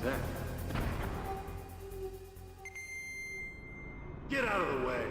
that? Get out of the way!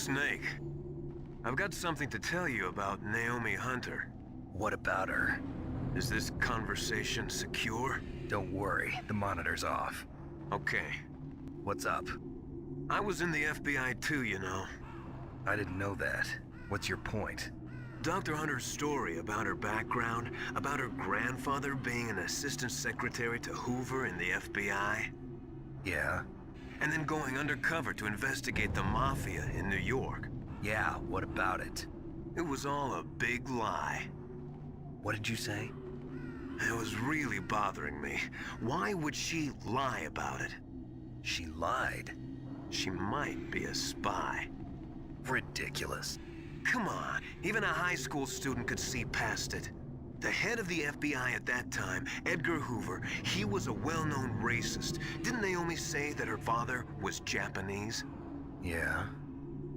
Snake, I've got something to tell you about Naomi Hunter. What about her? Is this conversation secure? Don't worry, the monitor's off. Okay. What's up? I was in the FBI too, you know. I didn't know that. What's your point? Dr. Hunter's story about her background, about her grandfather being an assistant secretary to Hoover in the FBI. Yeah? And then going undercover to investigate the Mafia in New York. Yeah, what about it? It was all a big lie. What did you say? It was really bothering me. Why would she lie about it? She lied? She might be a spy. Ridiculous. Come on, even a high school student could see past it. The head of the FBI at that time, Edgar Hoover, he was a well-known racist. Didn't Naomi say that her father was Japanese? Yeah.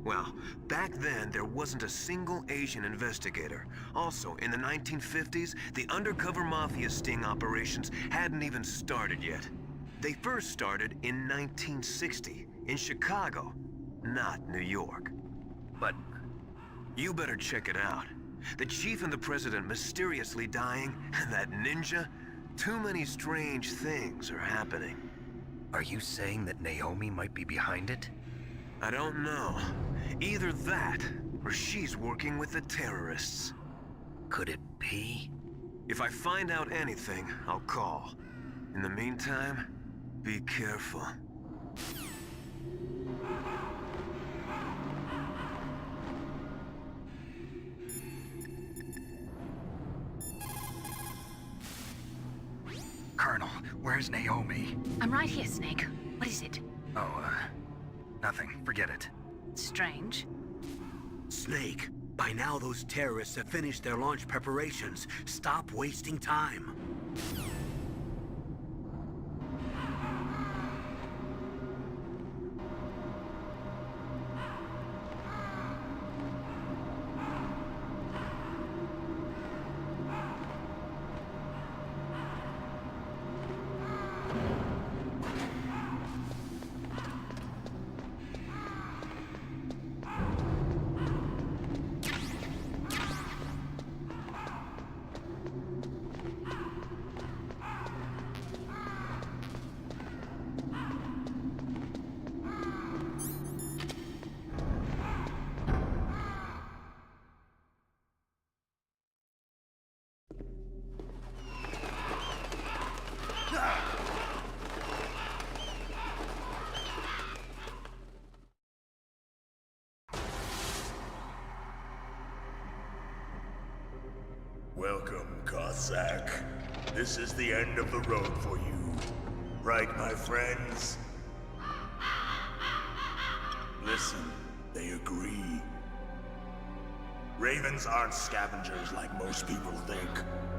Well, back then, there wasn't a single Asian investigator. Also, in the 1950s, the undercover mafia sting operations hadn't even started yet. They first started in 1960, in Chicago, not New York. But you better check it out. The chief and the president mysteriously dying, and that ninja, too many strange things are happening. are you saying that Naomi might be behind it? I don't know. Either that, or she's working with the terrorists. Could it be? If I find out anything, I'll call. In the meantime, be careful. Colonel, where's Naomi? I'm right here, Snake. What is it? Oh, nothing. Forget it. Strange. Snake, by now those terrorists have finished their launch preparations. Stop wasting time. Welcome, Cossack. This is the end of the road for you. Right, my friends? Listen, they agree. Ravens aren't scavengers like most people think.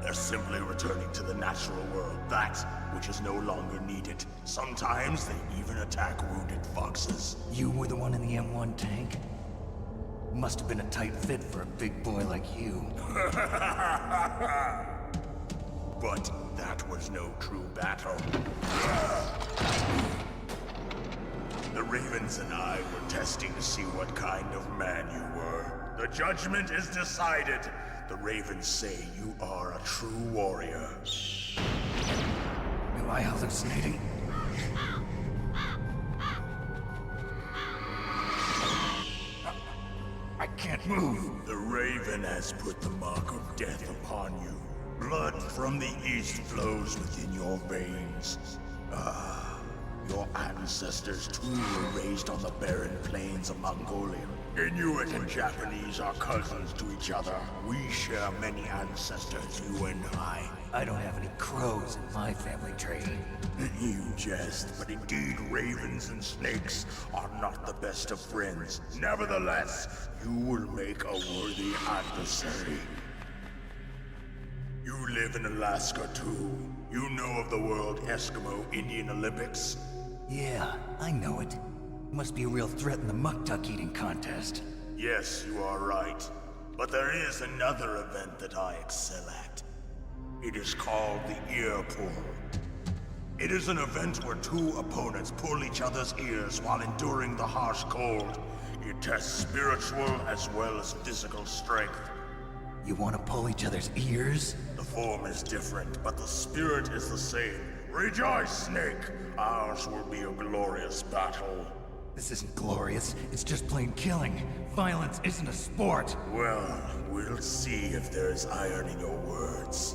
They're simply returning to the natural world, that which is no longer needed. Sometimes they even attack wounded foxes. You were the one in the M1 tank? Must have been a tight fit for a big boy like you. But that was no true battle. The Ravens and I were testing to see what kind of man you were. The judgment is decided. The Ravens say you are a true warrior. Am I hallucinating? I can't move. The Raven has put the mark of death upon you. Blood from the east flows within your veins. Your ancestors too were raised on the barren plains of Mongolia. Inuit and Japanese are cousins to each other. We share many ancestors, you and I. I don't have any crows in my family tree. You jest, but indeed ravens and snakes are not the best of friends. Nevertheless, you will make a worthy adversary. You live in Alaska too. You know of the World Eskimo Indian Olympics? Yeah, I know it. Must be a real threat in the muck-duck eating contest. Yes, you are right. But there is another event that I excel at. It is called the ear pull. It is an event where two opponents pull each other's ears while enduring the harsh cold. It tests spiritual as well as physical strength. You want to pull each other's ears? The form is different, but the spirit is the same. Rejoice, Snake! Ours will be a glorious battle. This isn't glorious, it's just plain killing. Violence isn't a sport. Well, we'll see if there's iron in your words.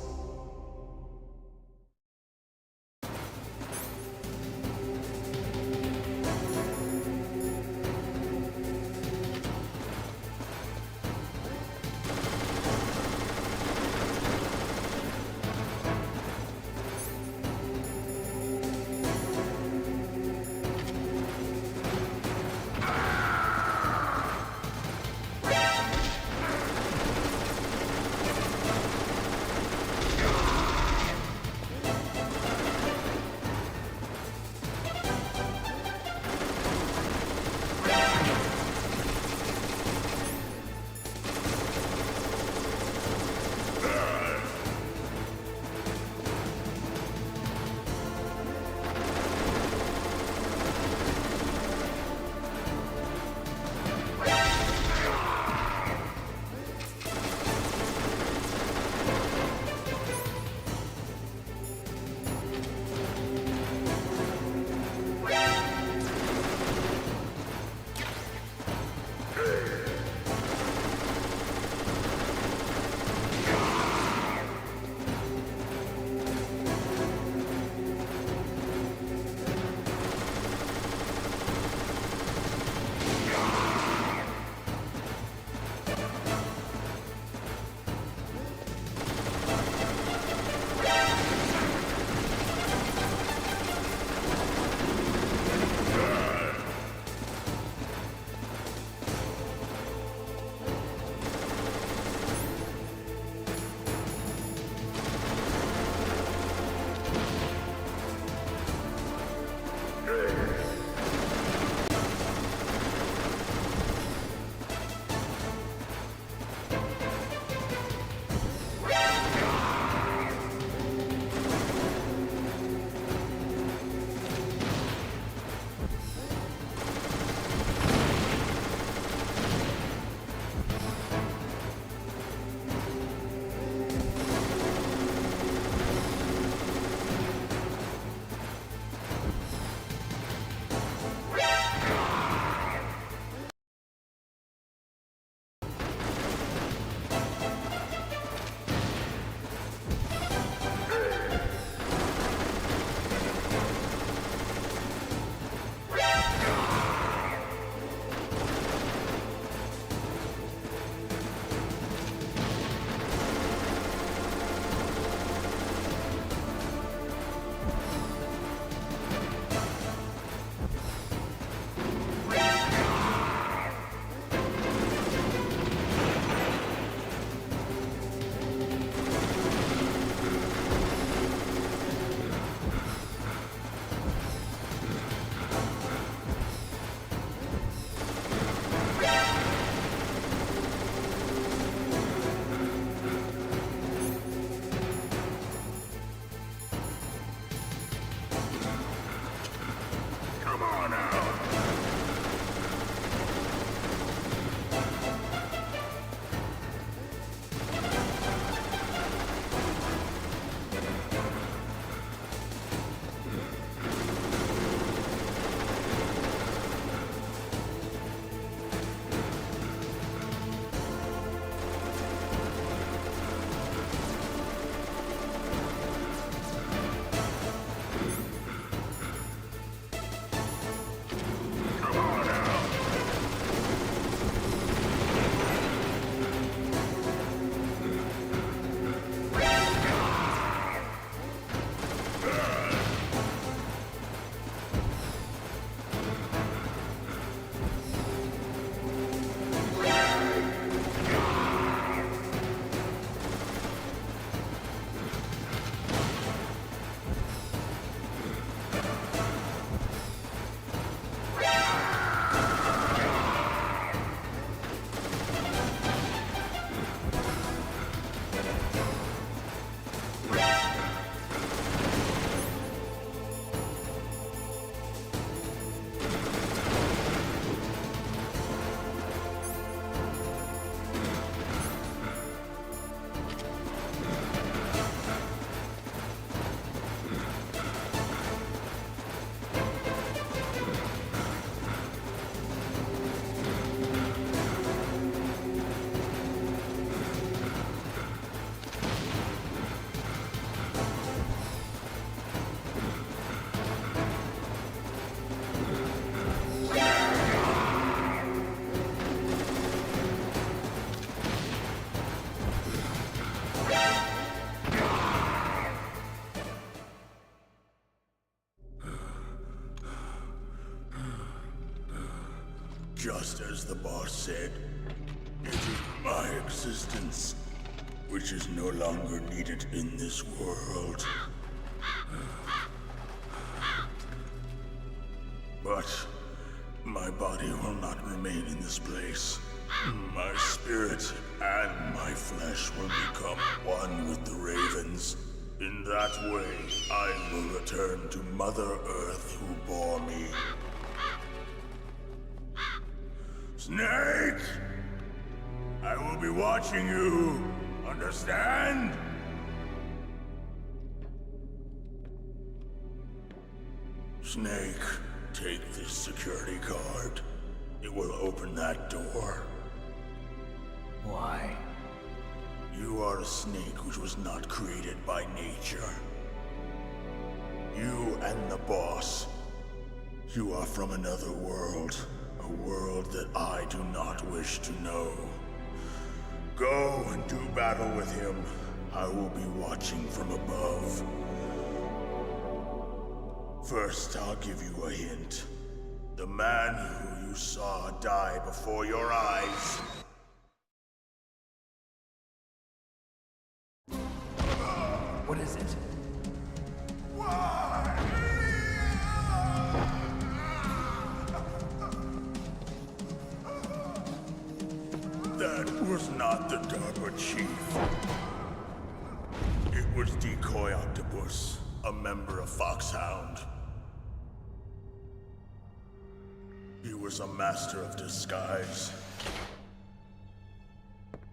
Just as the boss said, it is my existence which is no longer needed in this world. But my body will not remain in this place. My spirit and my flesh will become one with the ravens. In that way, I will return to Mother Earth who bore me. Snake! I will be watching you. Understand? Snake, take this security card. It will open that door. Why? You are a snake which was not created by nature. You and the boss. You are from another world. A world that I do not wish to know. Go and do battle with him. I will be watching from above. First, I'll give you a hint. The man who you saw die before your eyes. What is it? That was not the DARPA chief. It was Decoy Octopus, a member of Foxhound. He was a master of disguise.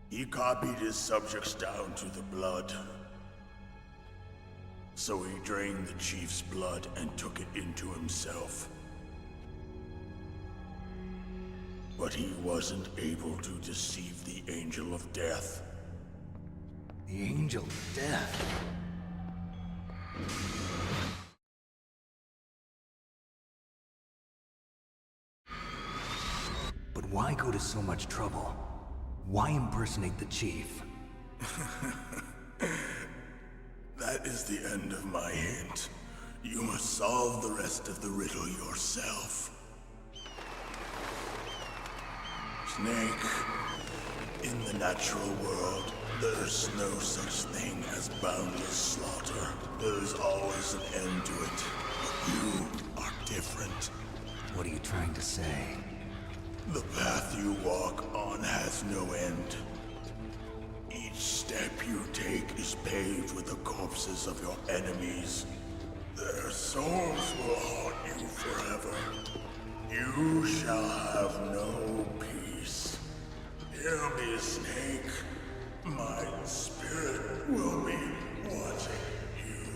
He copied his subjects down to the blood. So he drained the chief's blood and took it into himself. But he wasn't able to deceive the Angel of Death. The Angel of Death. But why go to so much trouble? Why impersonate the chief? That is the end of my hint. You must solve the rest of the riddle yourself. Snake, in the natural world, there's no such thing as boundless slaughter. There's always an end to it. But you are different. What are you trying to say? The path you walk on has no end. Each step you take is paved with the corpses of your enemies. Their souls will haunt you forever. You shall have no peace. Hear me, Snake. My spirit will be watching you.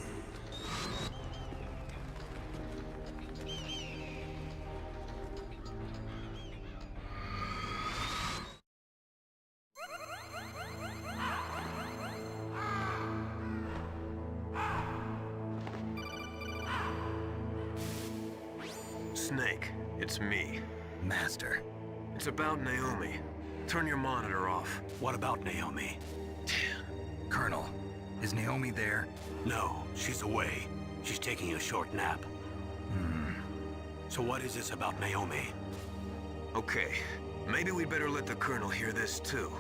Snake, it's me. Master. It's about Naomi. Turn your monitor off. What about Naomi? Colonel, is Naomi there? No, she's away. She's taking a short nap. So what is this about Naomi? Okay, maybe we'd better let the Colonel hear this too.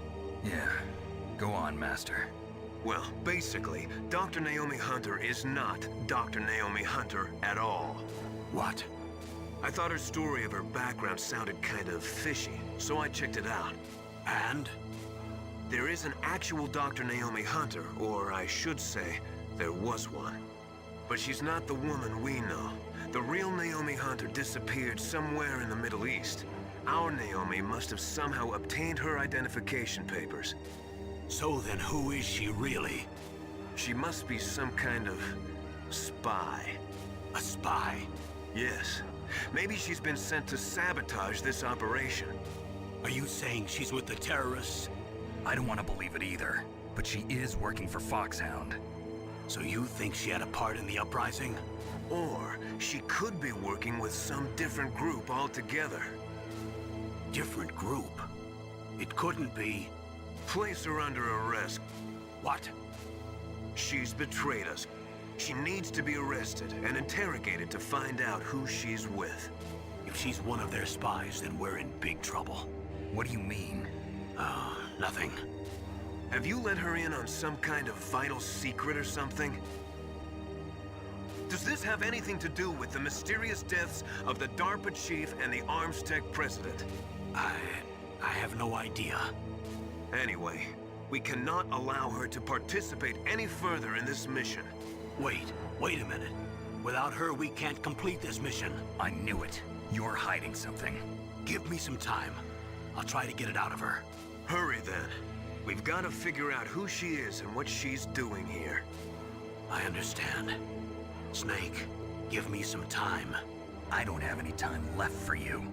Yeah. Go on, Master. Well, basically, Dr. Naomi Hunter is not Dr. Naomi Hunter at all. What? I thought her story of her background sounded kind of fishy, so I checked it out. And? There is an actual Dr. Naomi Hunter, or I should say, there was one. But she's not the woman we know. The real Naomi Hunter disappeared somewhere in the Middle East. Our Naomi must have somehow obtained her identification papers. So then who is she really? She must be some kind of spy. A spy? Yes. Maybe she's been sent to sabotage this operation. Are you saying she's with the terrorists? I don't want to believe it either, but she is working for Foxhound. So you think she had a part in the uprising? Or she could be working with some different group altogether. Different group? It couldn't be. Place her under arrest. What? She's betrayed us. She needs to be arrested and interrogated to find out who she's with. If she's one of their spies, then we're in big trouble. What do you mean? Nothing. Have you let her in on some kind of vital secret or something? Does this have anything to do with the mysterious deaths of the DARPA chief and the Arms Tech president? I have no idea. Anyway, we cannot allow her to participate any further in this mission. Wait a minute. Without her, we can't complete this mission. I knew it. You're hiding something. Give me some time. I'll try to get it out of her. Hurry then. We've got to figure out who she is and what she's doing here. I understand. Snake, give me some time. I don't have any time left for you.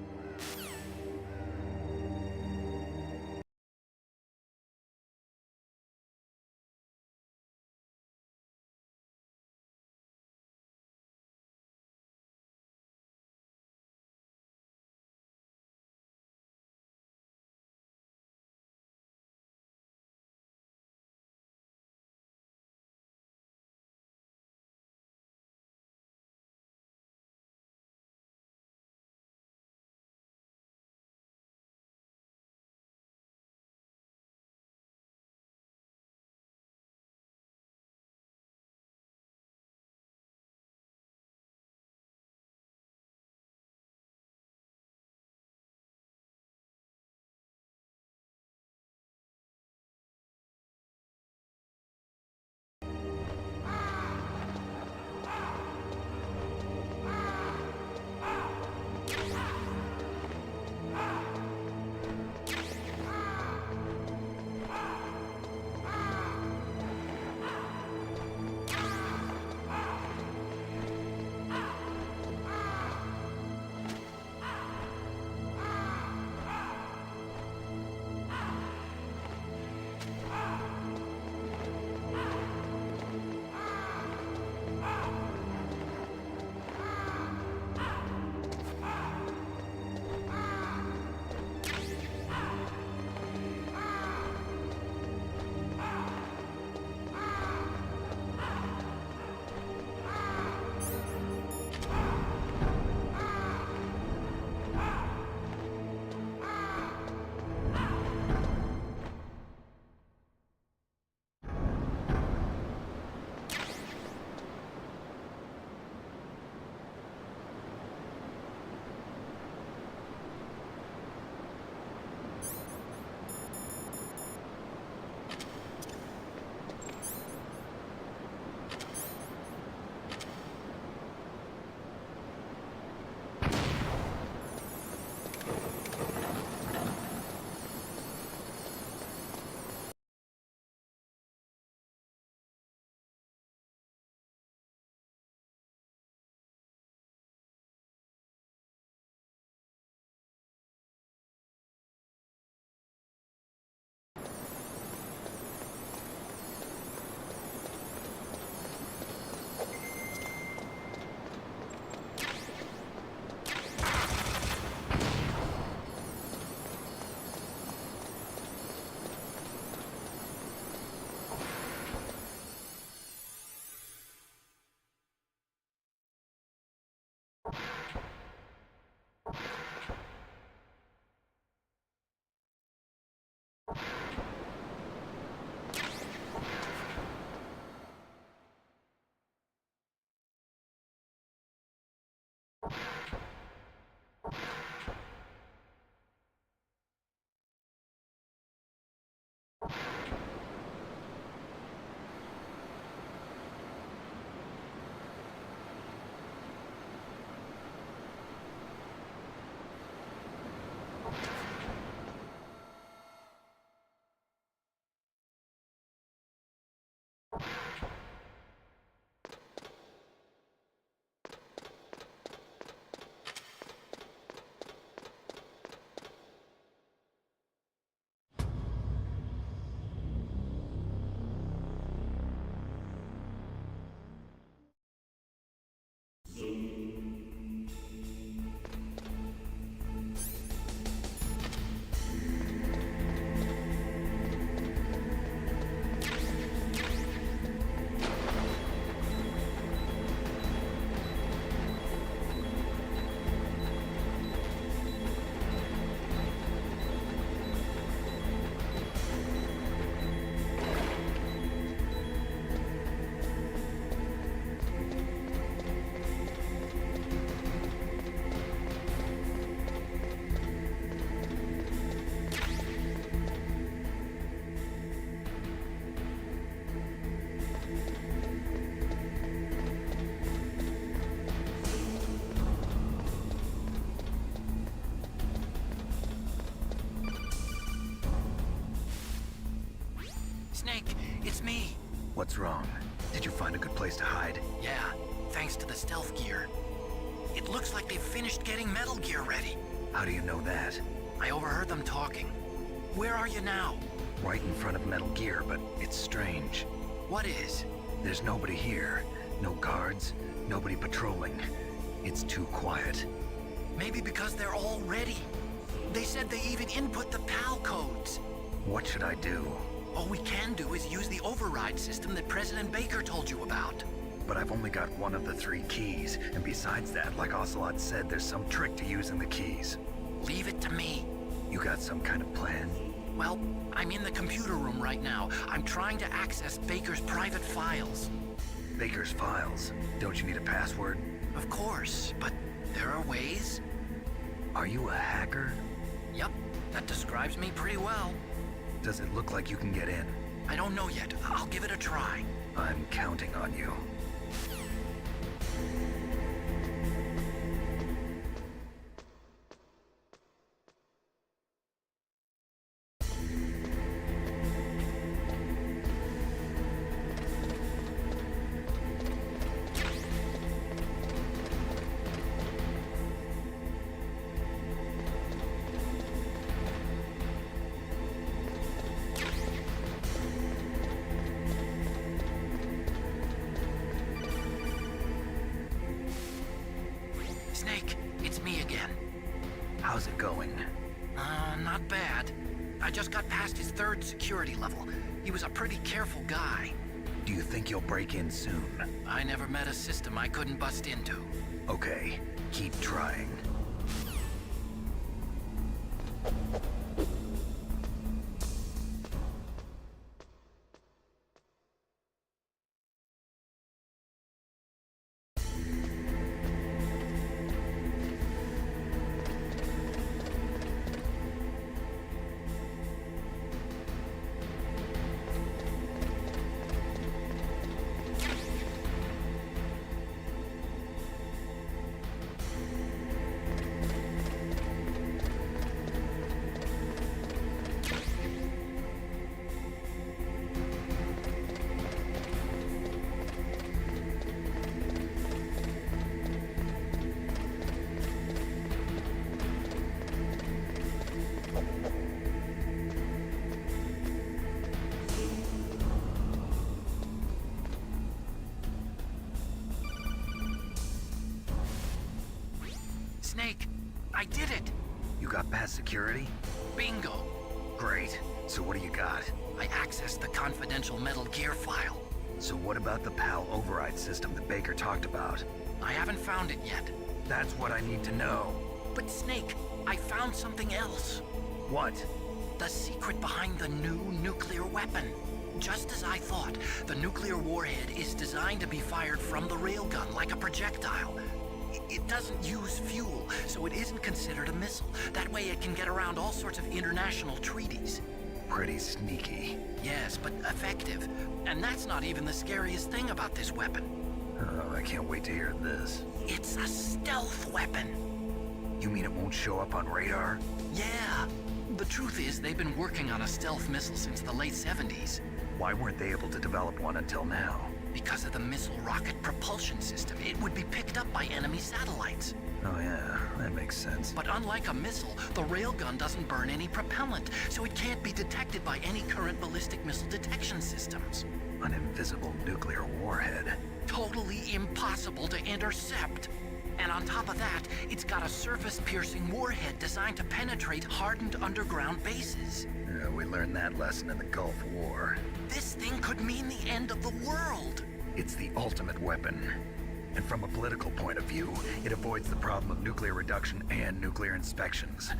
me. What's wrong? Did you find a good place to hide? Yeah, thanks to the stealth gear. It looks like they've finished getting Metal Gear ready. How do you know that? I overheard them talking. Where are you now? Right in front of Metal Gear, but it's strange. What is? There's nobody here. No guards, nobody patrolling. It's too quiet. Maybe because they're all ready. They said they even input the PAL codes. What should I do? All we can do is use the override system that President Baker told you about. But I've only got one of the 3 keys, and besides that, like Ocelot said, there's some trick to using the keys. Leave it to me. You got some kind of plan? Well, I'm in the computer room right now. I'm trying to access Baker's private files. Baker's files? Don't you need a password? Of course, but there are ways. Are you a hacker? Yep, that describes me pretty well. Does it look like you can get in? I don't know yet. I'll give it a try. I'm counting on you. Snake, it's me again. How's it going? Not bad. I just got past his 3rd security level. He was a pretty careful guy. Do you think you'll break in soon? I never met a system I couldn't bust into. Okay, keep trying. Snake, I did it! You got past security? Bingo! Great. So what do you got? I accessed the confidential Metal Gear file. So what about the PAL override system that Baker talked about? I haven't found it yet. That's what I need to know. But Snake, I found something else. What? The secret behind the new nuclear weapon. Just as I thought, the nuclear warhead is designed to be fired from the railgun like a projectile. It doesn't use fuel, so it isn't considered a missile. That way it can get around all sorts of international treaties. Pretty sneaky. Yes, but effective. And that's not even the scariest thing about this weapon. Oh, I can't wait to hear this. It's a stealth weapon. You mean it won't show up on radar? Yeah. The truth is, they've been working on a stealth missile since the late 70s. Why weren't they able to develop one until now? Because of the missile rocket propulsion system, it would be picked up by enemy satellites. Oh yeah, that makes sense. But unlike a missile, the railgun doesn't burn any propellant, so it can't be detected by any current ballistic missile detection systems. An invisible nuclear warhead. Totally impossible to intercept. And on top of that, it's got a surface-piercing warhead designed to penetrate hardened underground bases. Yeah, we learned that lesson in the Gulf War. This thing could mean the end of the world. It's the ultimate weapon. And from a political point of view, it avoids the problem of nuclear reduction and nuclear inspections.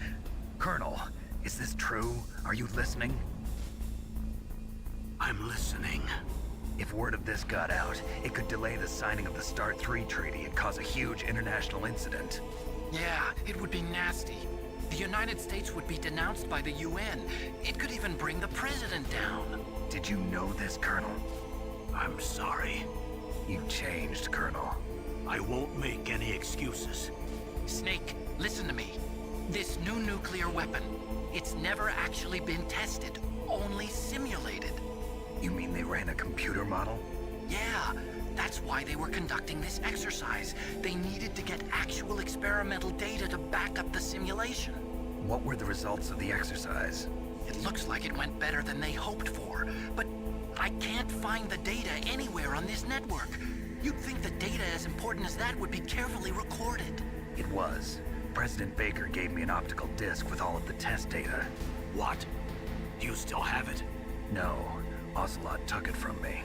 Colonel, is this true? Are you listening? I'm listening. If word of this got out, it could delay the signing of the START 3 treaty and cause a huge international incident. Yeah, it would be nasty. The United States would be denounced by the UN. It could even bring the president down. Did you know this, Colonel? I'm sorry. You've changed, Colonel. I won't make any excuses. Snake, listen to me. This new nuclear weapon, it's never actually been tested, only simulated. You mean they ran a computer model? Yeah, that's why they were conducting this exercise. They needed to get actual experimental data to back up the simulation. What were the results of the exercise? It looks like it went better than they hoped for, but I can't find the data anywhere on this network. You'd think the data as important as that would be carefully recorded. It was. President Baker gave me an optical disc with all of the test data. What? Do you still have it? No, Ocelot took it from me.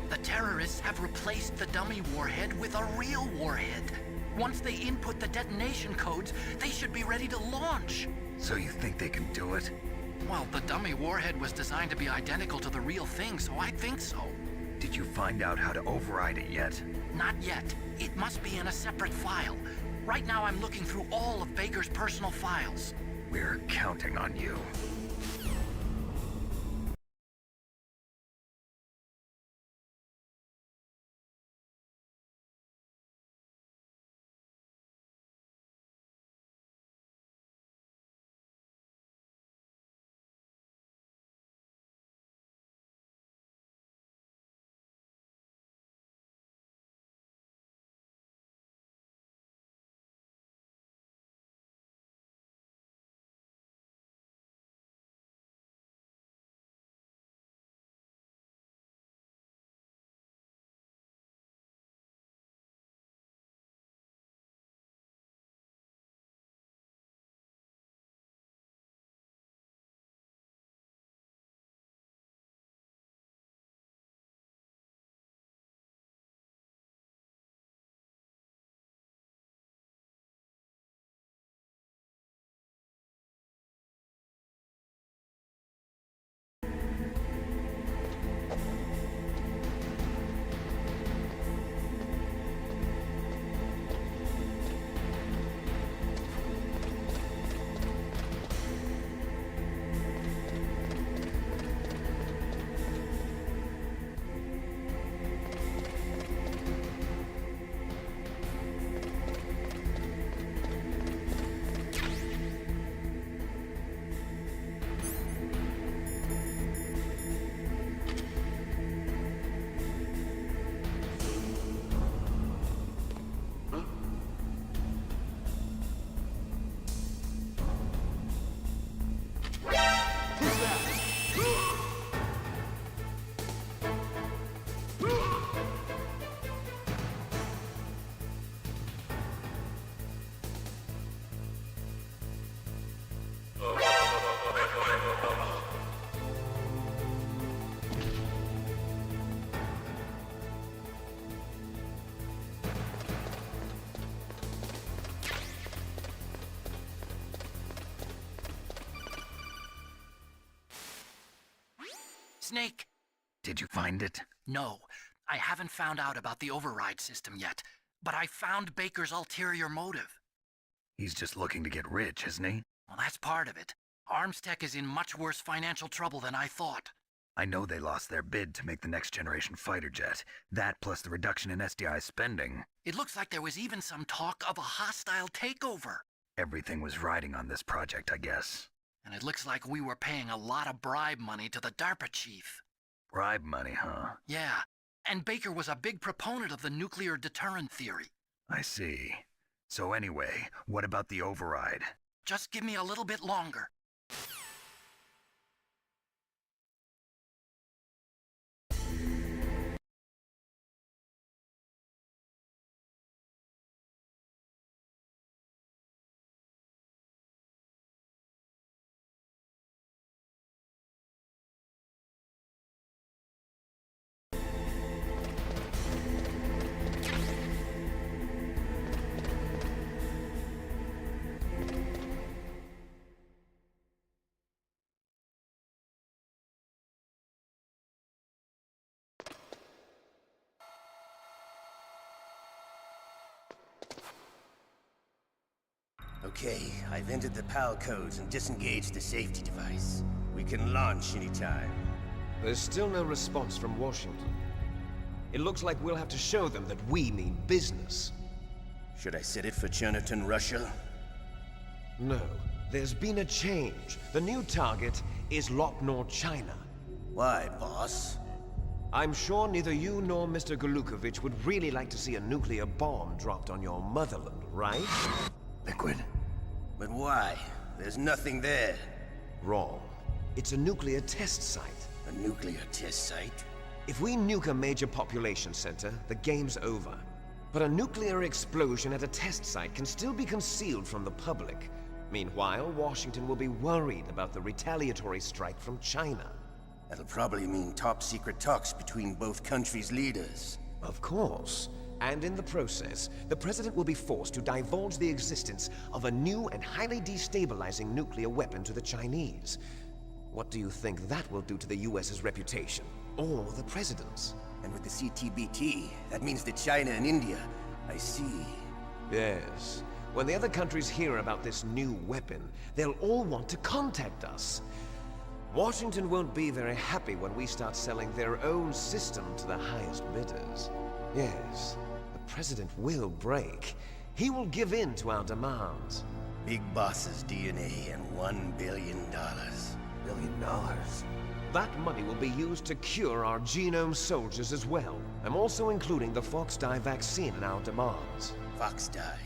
The terrorists have replaced the dummy warhead with a real warhead. Once they input the detonation codes, they should be ready to launch. So you think they can do it? Well, the dummy warhead was designed to be identical to the real thing, so I think so. Did you find out how to override it yet? Not yet. It must be in a separate file. Right now I'm looking through all of Baker's personal files. We're counting on you. Snake! Did you find it? No, I haven't found out about the override system yet, but I found Baker's ulterior motive. He's just looking to get rich, isn't he? Well, that's part of it. Armstech is in much worse financial trouble than I thought. I know they lost their bid to make the next generation fighter jet. That plus the reduction in SDI spending. It looks like there was even some talk of a hostile takeover. Everything was riding on this project, I guess. And it looks like we were paying a lot of bribe money to the DARPA chief. Bribe money, huh? Yeah, and Baker was a big proponent of the nuclear deterrent theory. I see. So anyway, what about the override? Just give me a little bit longer. Okay, I've entered the PAL codes and disengaged the safety device. We can launch anytime. There's still no response from Washington. It looks like we'll have to show them that we mean business. Should I set it for Jonathan, Russia? No, there's been a change. The new target is Lopnor, China. Why, boss? I'm sure neither you nor Mr. Golukovich would really like to see a nuclear bomb dropped on your motherland, right? Liquid. But why? There's nothing there. Wrong. It's a nuclear test site. A nuclear test site? If we nuke a major population center, the game's over. But a nuclear explosion at a test site can still be concealed from the public. Meanwhile, Washington will be worried about the retaliatory strike from China. That'll probably mean top-secret talks between both countries' leaders. Of course. And in the process, the President will be forced to divulge the existence of a new and highly destabilizing nuclear weapon to the Chinese. What do you think that will do to the US's reputation? Or the President's? And with the CTBT, that means that China and India... I see. Yes. When the other countries hear about this new weapon, they'll all want to contact us. Washington won't be very happy when we start selling their own system to the highest bidders. Yes, the President will break. He will give in to our demands. Big Boss's DNA and $1 billion. $1 billion? That money will be used to cure our genome soldiers as well. I'm also including the Fox Dye vaccine in our demands. Fox Dye.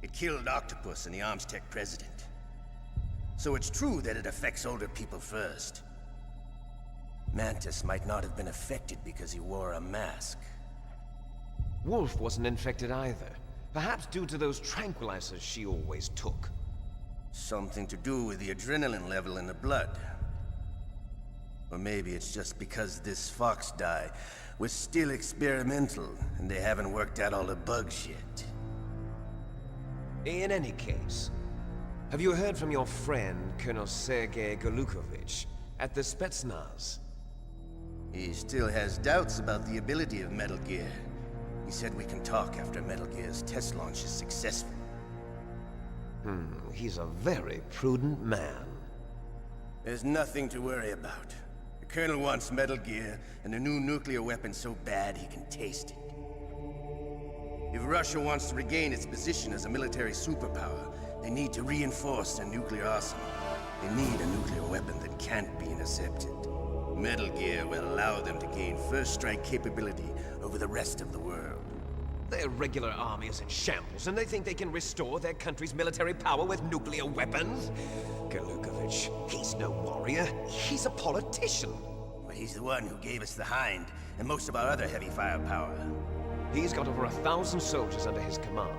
It killed Octopus and the Armstech president. So it's true that it affects older people first. Mantis might not have been affected because he wore a mask. Wolf wasn't infected either. Perhaps due to those tranquilizers she always took. Something to do with the adrenaline level in the blood. Or maybe it's just because this Fox Dye was still experimental and they haven't worked out all the bugs yet. In any case, have you heard from your friend, Colonel Sergei Golukovich, at the Spetsnaz? He still has doubts about the ability of Metal Gear. He said we can talk after Metal Gear's test launch is successful. He's a very prudent man. There's nothing to worry about. The Colonel wants Metal Gear and a new nuclear weapon so bad he can taste it. If Russia wants to regain its position as a military superpower, they need to reinforce their nuclear arsenal. They need a nuclear weapon that can't be intercepted. Metal Gear will allow them to gain first strike capability over the rest of the world. Their regular army is in shambles, and they think they can restore their country's military power with nuclear weapons? Golukovich, he's no warrior. He's a politician. Well, he's the one who gave us the Hind and most of our other heavy firepower. He's got over 1,000 soldiers under his command.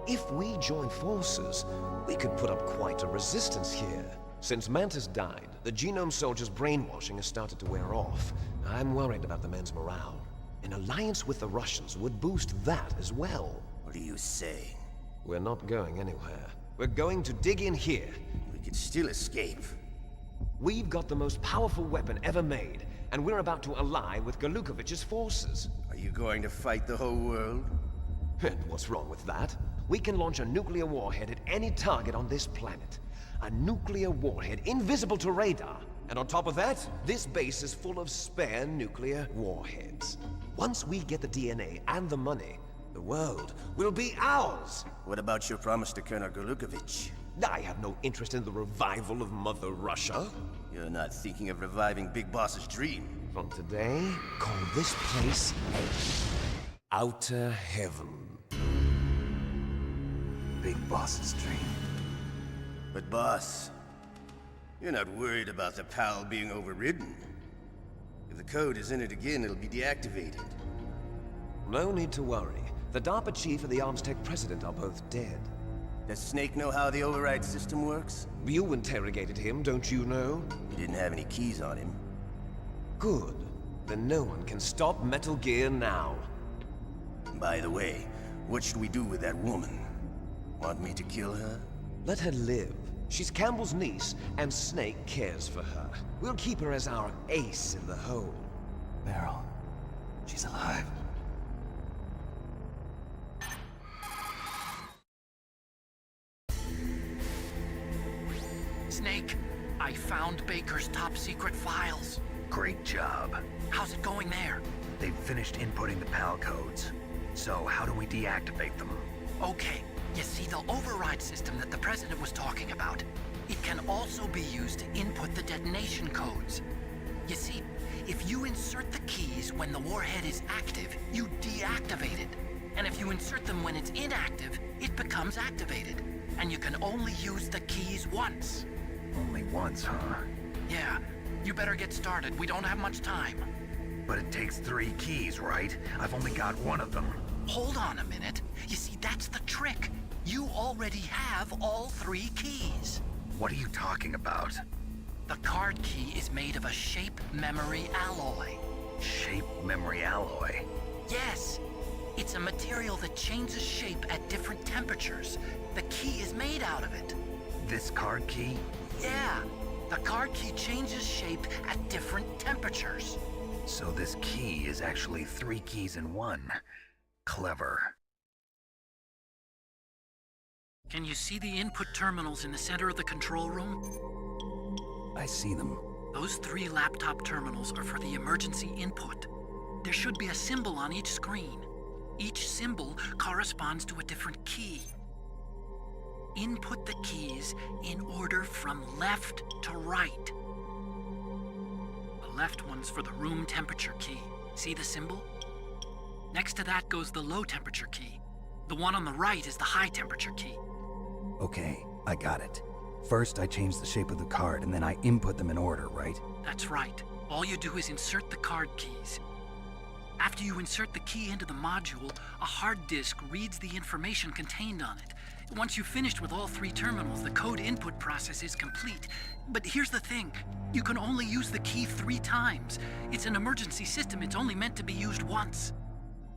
If we join forces, we could put up quite a resistance here. Since Mantis died, the genome soldiers' brainwashing has started to wear off. I'm worried about the men's morale. An alliance with the Russians would boost that as well. What are you saying? We're not going anywhere. We're going to dig in here. We could still escape. We've got the most powerful weapon ever made, and we're about to ally with Golukovich's forces. Are you going to fight the whole world? And what's wrong with that? We can launch a nuclear warhead at any target on this planet. A nuclear warhead invisible to radar. And on top of that, this base is full of spare nuclear warheads. Once we get the DNA and the money, the world will be ours! What about your promise to Colonel Golukovich? I have no interest in the revival of Mother Russia. You're not thinking of reviving Big Boss's dream. From today, call this place Outer Heaven. Big Boss's dream. But boss, you're not worried about the PAL being overridden. If the code is in it again, it'll be deactivated. No need to worry. The DARPA chief and the Armstech president are both dead. Does Snake know how the override system works? You interrogated him, don't you know? He didn't have any keys on him. Good. Then no one can stop Metal Gear now. By the way, what should we do with that woman? Want me to kill her? Let her live. She's Campbell's niece, and Snake cares for her. We'll keep her as our ace in the hole. Meryl, she's alive. Snake, I found Baker's top-secret files. Great job. How's it going there? They've finished inputting the PAL codes. So how do we deactivate them? Okay, you see the override system that the President was talking about? It can also be used to input the detonation codes. You see, if you insert the keys when the warhead is active, you deactivate it. And if you insert them when it's inactive, it becomes activated. And you can only use the keys once. Only once, huh? Yeah, you better get started. We don't have much time. But it takes 3 keys, right? I've only got one of them. Hold on a minute. You see, that's the trick. You already have all 3 keys. What are you talking about? The card key is made of a shape memory alloy. Shape memory alloy? Yes. It's a material that changes shape at different temperatures. The key is made out of it. This card key? Yeah. The card key changes shape at different temperatures. So this key is actually 3 keys in one. Clever. Can you see the input terminals in the center of the control room? I see them. Those 3 laptop terminals are for the emergency input. There should be a symbol on each screen. Each symbol corresponds to a different key. Input the keys in order from left to right. The left one's for the room temperature key. See the symbol? Next to that goes the low temperature key. The one on the right is the high temperature key. Okay, I got it. First, I change the shape of the card, and then I input them in order, right? That's right. All you do is insert the card keys. After you insert the key into the module, a hard disk reads the information contained on it. Once you've finished with all 3 terminals, the code input process is complete. But here's the thing. You can only use the key 3 times. It's an emergency system. It's only meant to be used once.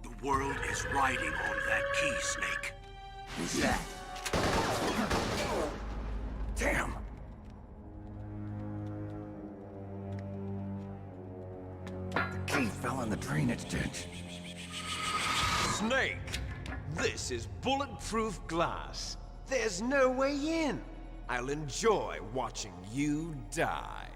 The world is riding on that key, Snake. Who's that? Damn! The key fell in the drainage ditch. Snake! This is bulletproof glass. There's no way in. I'll enjoy watching you die.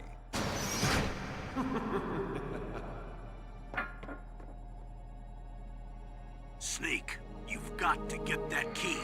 Snake, you've got to get that key.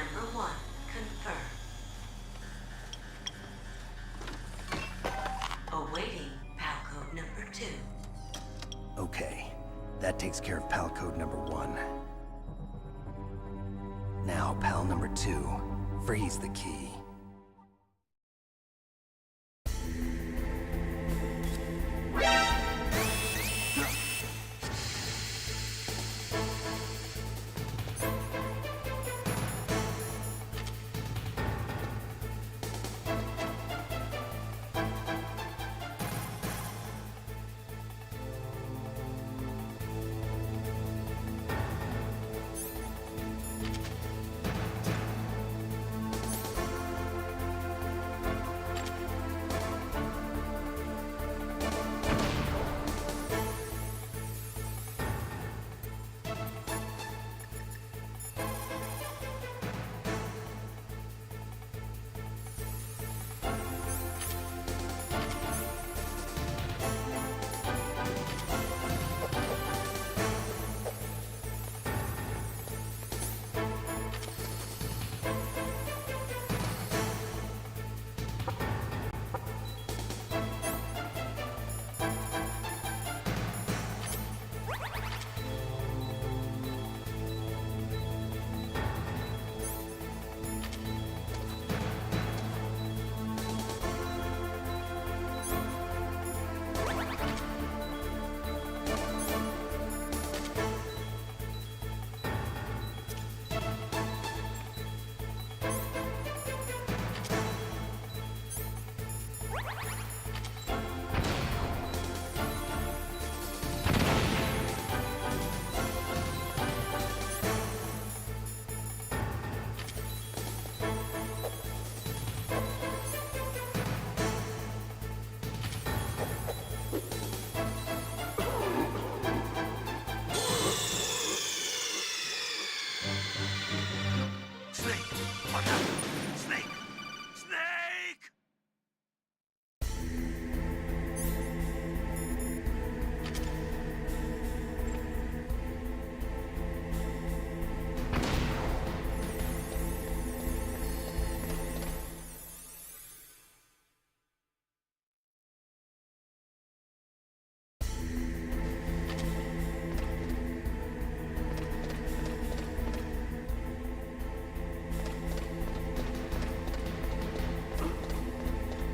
number 1 confirmed. Awaiting PAL code number 2. Okay, that takes care of PAL code number 1. Now, PAL number 2, freeze the key.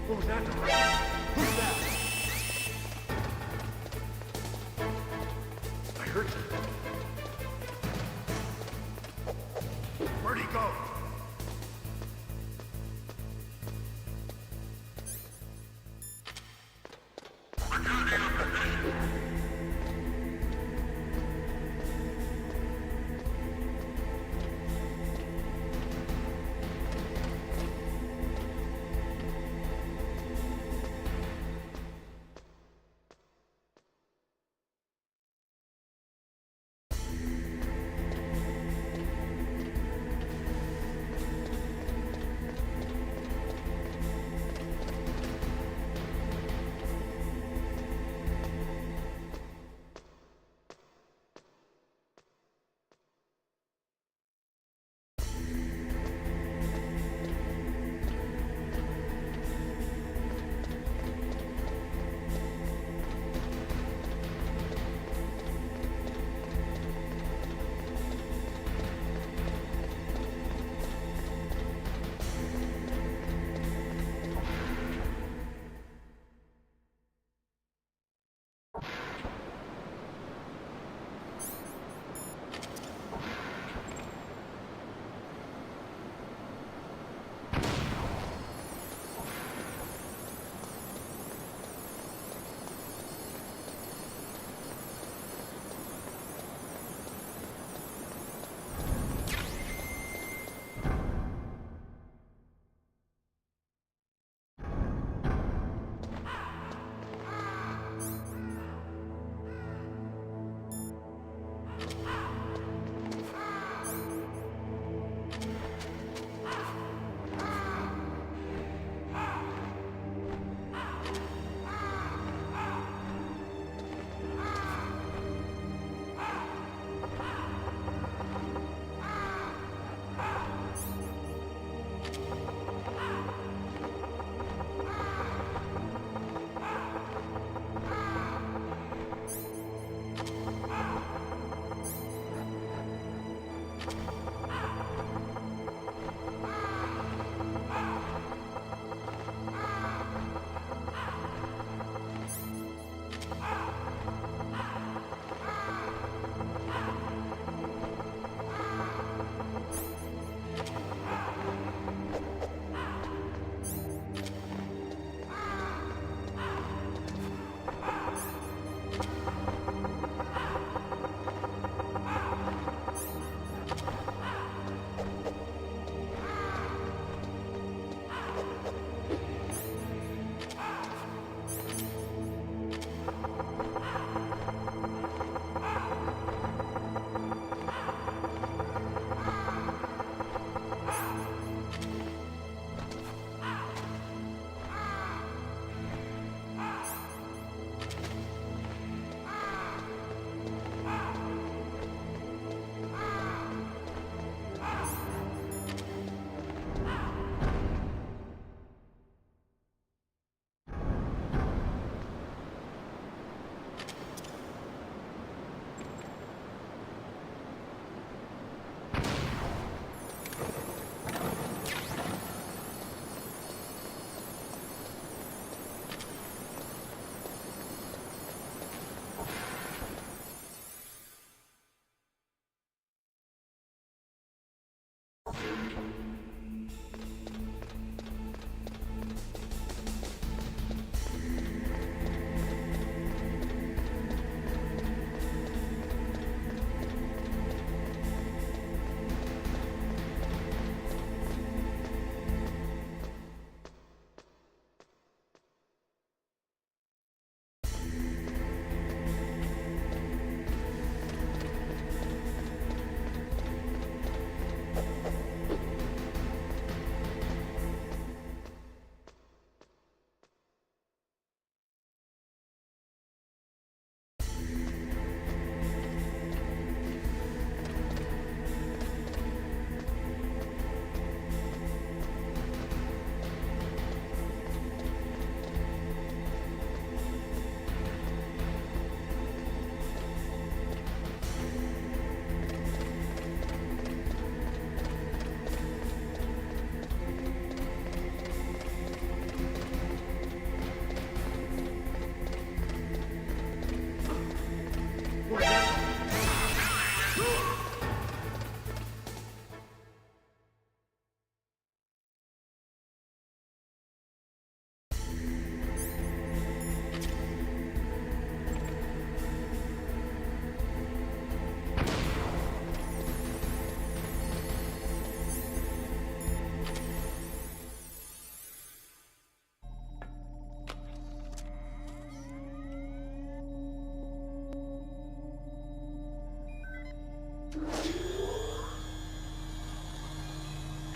Who's that? Who's that? I heard something. Where'd he go?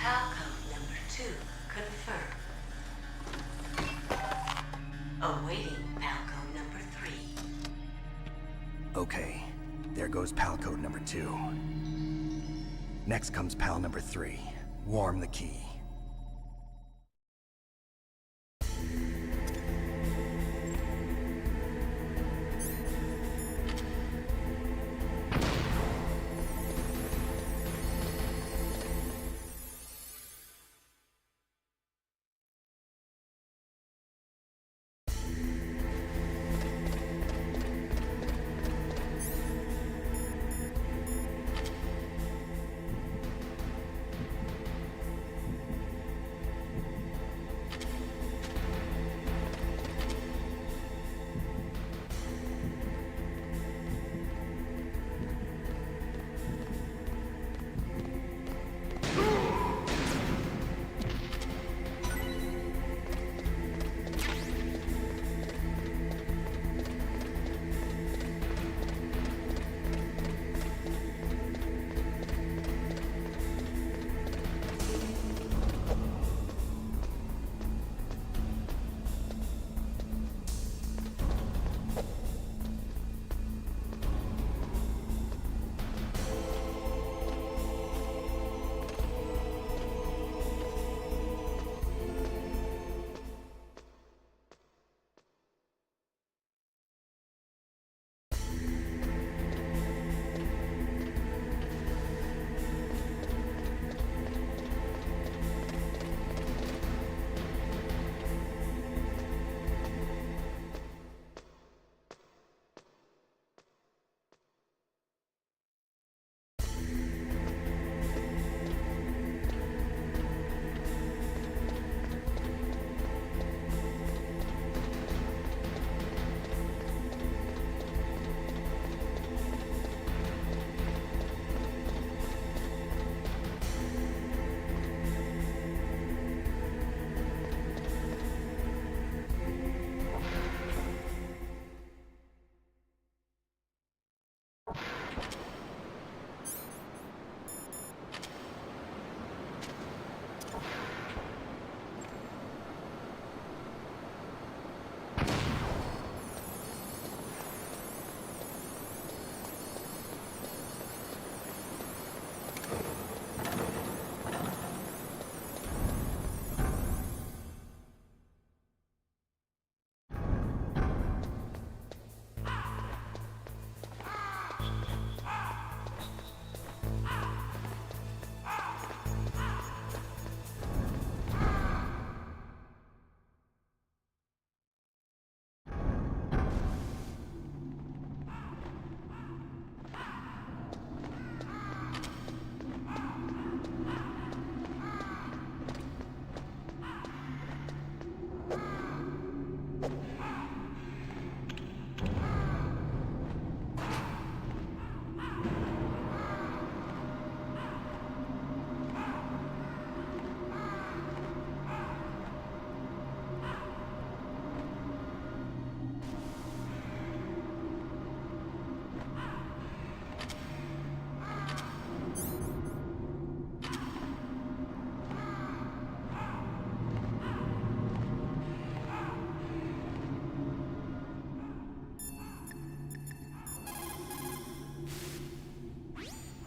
PAL code number 2 confirmed. Awaiting PAL code number 3. Okay, there goes PAL code number 2. Next comes PAL number 3. Warm the key.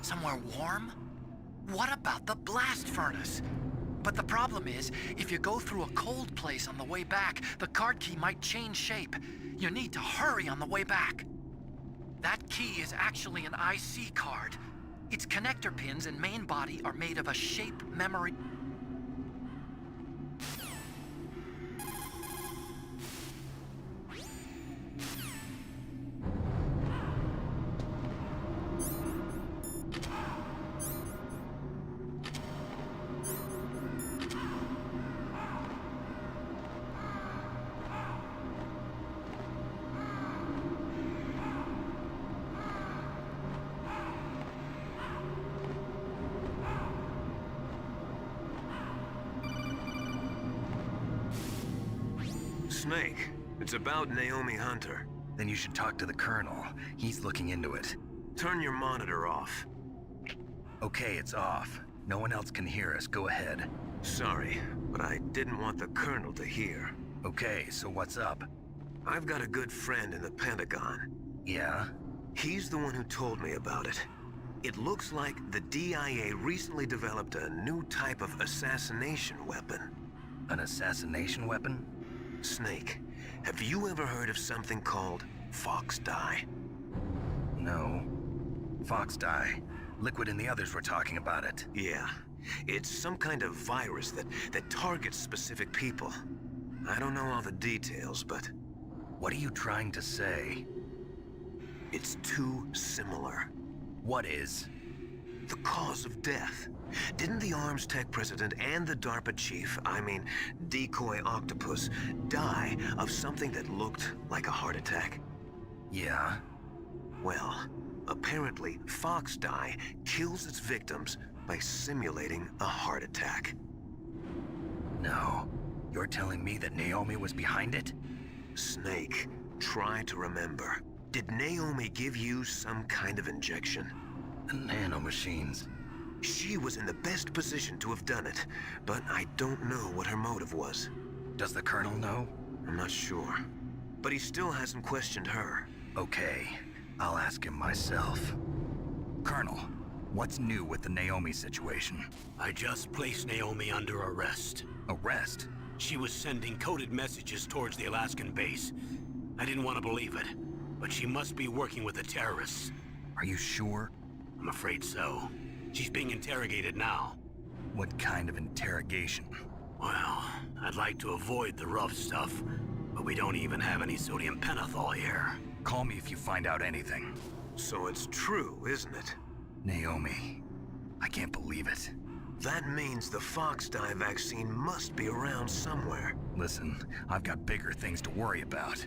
Somewhere warm? What about the blast furnace? But the problem is, if you go through a cold place on the way back, the card key might change shape. You need to hurry on the way back. That key is actually an IC card. Its connector pins and main body are made of a shape memory... Snake. It's about Naomi Hunter. Then you should talk to the Colonel. He's looking into it. Turn your monitor off. Okay, it's off. No one else can hear us. Go ahead. Sorry, but I didn't want the Colonel to hear. Okay, so what's up? I've got a good friend in the Pentagon. Yeah? He's the one who told me about it. It looks like the DIA recently developed a new type of assassination weapon. An assassination weapon? Snake, have you ever heard of something called Fox Dye? No. Fox Dye. Liquid and the others were talking about it. Yeah. It's some kind of virus that targets specific people. I don't know all the details, but... What are you trying to say? It's too similar. What is? The cause of death. Didn't the Arms Tech president and the DARPA chief, I mean, Decoy Octopus, die of something that looked like a heart attack? Yeah? Well, apparently Fox Dye kills its victims by simulating a heart attack. No. You're telling me that Naomi was behind it? Snake, try to remember. Did Naomi give you some kind of injection? The nanomachines. She was in the best position to have done it, but I don't know what her motive was. Does the Colonel know? I'm not sure. But he still hasn't questioned her. Okay, I'll ask him myself. Colonel, what's new with the Naomi situation? I just placed Naomi under arrest. Arrest? She was sending coded messages towards the Alaskan base. I didn't want to believe it, but she must be working with the terrorists. Are you sure? I'm afraid so. She's being interrogated now. What kind of interrogation? Well, I'd like to avoid the rough stuff, but we don't even have any sodium pentothal here. Call me if you find out anything. So it's true, isn't it? Naomi, I can't believe it. That means the Fox Dye vaccine must be around somewhere. Listen, I've got bigger things to worry about.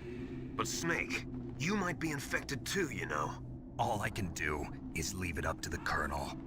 But Snake, you might be infected too, you know. All I can do is leave it up to the Colonel.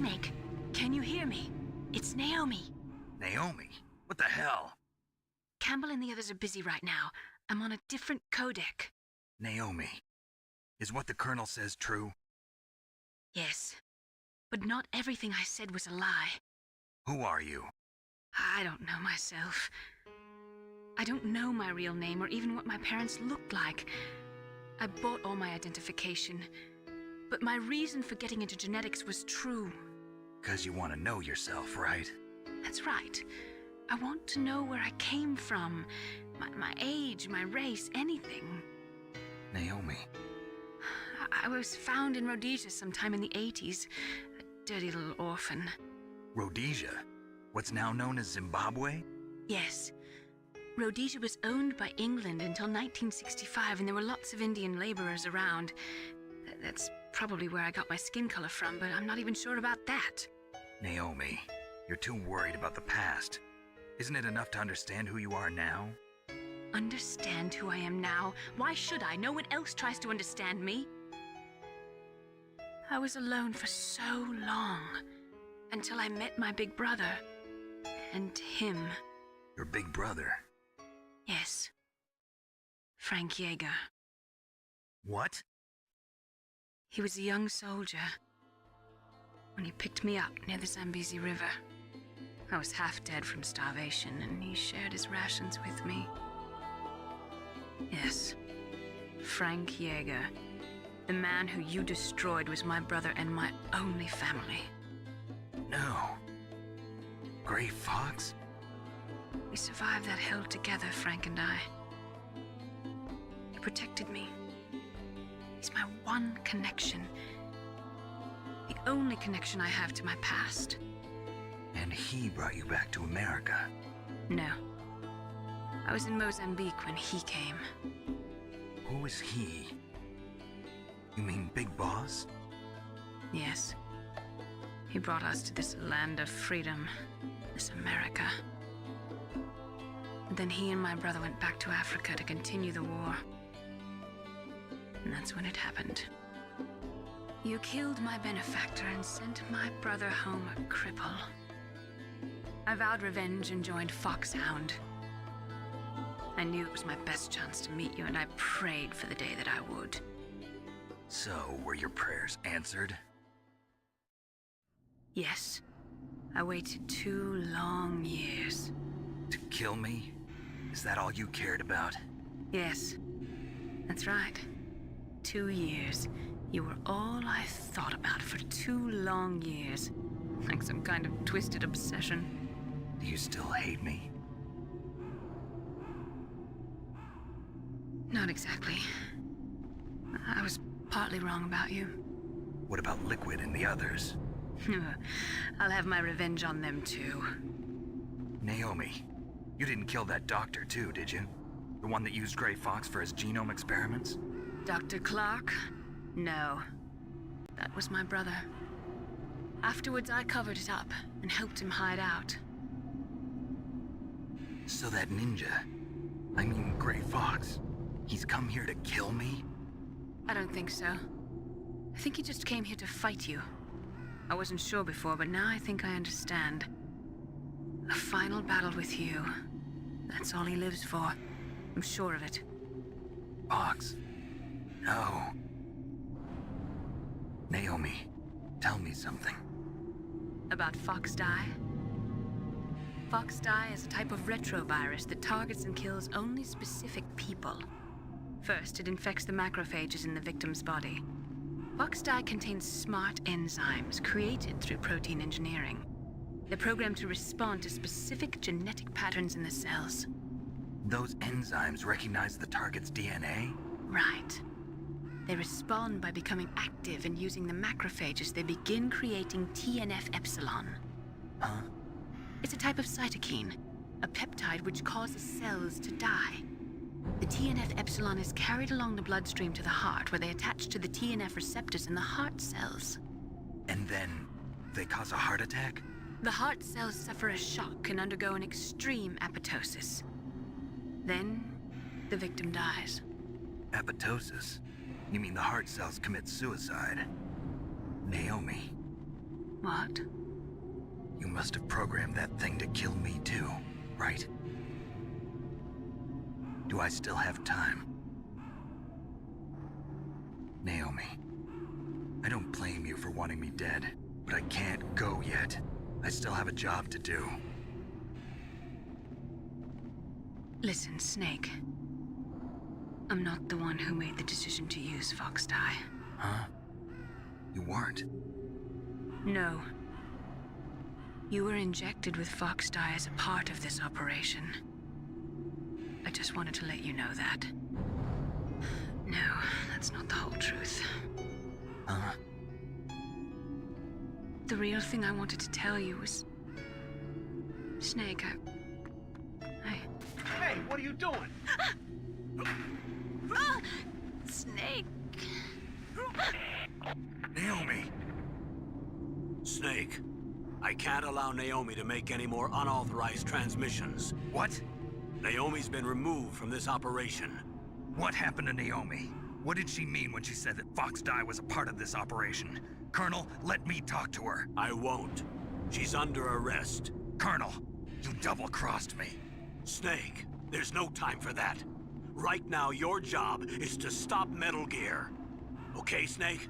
Snake, can you hear me? It's Naomi. Naomi? What the hell? Campbell and the others are busy right now. I'm on a different codec. Naomi, is what the Colonel says true? Yes, but not everything I said was a lie. Who are you? I don't know myself. I don't know my real name or even what my parents looked like. I bought all my identification, but my reason for getting into genetics was true. 'Cause you want to know yourself, right? That's right. I want to know where I came from, my age, my race, anything. Naomi. I was found in Rhodesia sometime in the 80s, a dirty little orphan. Rhodesia? What's now known as Zimbabwe? Yes. Rhodesia was owned by England until 1965, and there were lots of Indian laborers around. That's probably where I got my skin color from, but I'm not even sure about that. Naomi, you're too worried about the past. Isn't it enough to understand who you are now? Understand who I am now? Why should I? No one else tries to understand me. I was alone for so long, until I met my big brother, and him. Your big brother? Yes. Frank Yeager. What? He was a young soldier when he picked me up near the Zambezi River. I was half dead from starvation, and he shared his rations with me. Yes, Frank Yeager. The man who you destroyed was my brother and my only family. No. Gray Fox? We survived that hell together, Frank and I. He protected me. He's my one connection. The only connection I have to my past. And he brought you back to America? No. I was in Mozambique when he came. Who is he? You mean Big Boss? Yes. He brought us to this land of freedom, this America. And then he and my brother went back to Africa to continue the war. And that's when it happened. You killed my benefactor and sent my brother home a cripple. I vowed revenge and joined Foxhound. I knew it was my best chance to meet you, and I prayed for the day that I would. So, were your prayers answered? Yes. I waited 2 long years. To kill me? Is that all you cared about? Yes. That's right. 2 years. You were all I thought about for 2 long years. Like some kind of twisted obsession. Do you still hate me? Not exactly. I was partly wrong about you. What about Liquid and the others? I'll have my revenge on them too. Naomi, you didn't kill that doctor too, did you? The one that used Gray Fox for his genome experiments? Dr. Clark? No. That was my brother. Afterwards, I covered it up and helped him hide out. So that ninja, I mean Gray Fox, he's come here to kill me? I don't think so. I think he just came here to fight you. I wasn't sure before, but now I think I understand. A final battle with you. That's all he lives for. I'm sure of it. Fox? No. Naomi, tell me something. About Fox Die? Fox Die is a type of retrovirus that targets and kills only specific people. First, it infects the macrophages in the victim's body. Fox Die contains smart enzymes created through protein engineering. They're programmed to respond to specific genetic patterns in the cells. Those enzymes recognize the target's DNA? Right. They respond by becoming active and using the macrophages. They begin creating TNF-epsilon. Huh? It's a type of cytokine, a peptide which causes cells to die. The TNF-epsilon is carried along the bloodstream to the heart, where they attach to the TNF receptors in the heart cells. And then they cause a heart attack? The heart cells suffer a shock and undergo an extreme apoptosis. Then, the victim dies. Apoptosis? You mean the heart cells commit suicide? Naomi, What? You must have programmed that thing to kill me too, right? Do I still have time? Naomi, I don't blame you for wanting me dead, but I can't go yet. I still have a job to do. Listen, Snake. I'm not the one who made the decision to use Fox Dye. Huh? You weren't? No. You were injected with Fox Dye as a part of this operation. I just wanted to let you know that. No, that's not the whole truth. Huh? The real thing I wanted to tell you was... Snake, Hey, what are you doing? Snake! Naomi! Snake, I can't allow Naomi to make any more unauthorized transmissions. What? Naomi's been removed from this operation. What happened to Naomi? What did she mean when she said that Fox Dye was a part of this operation? Colonel, let me talk to her. I won't. She's under arrest. Colonel, you double-crossed me. Snake, there's no time for that. Right now, your job is to stop Metal Gear. Okay, Snake?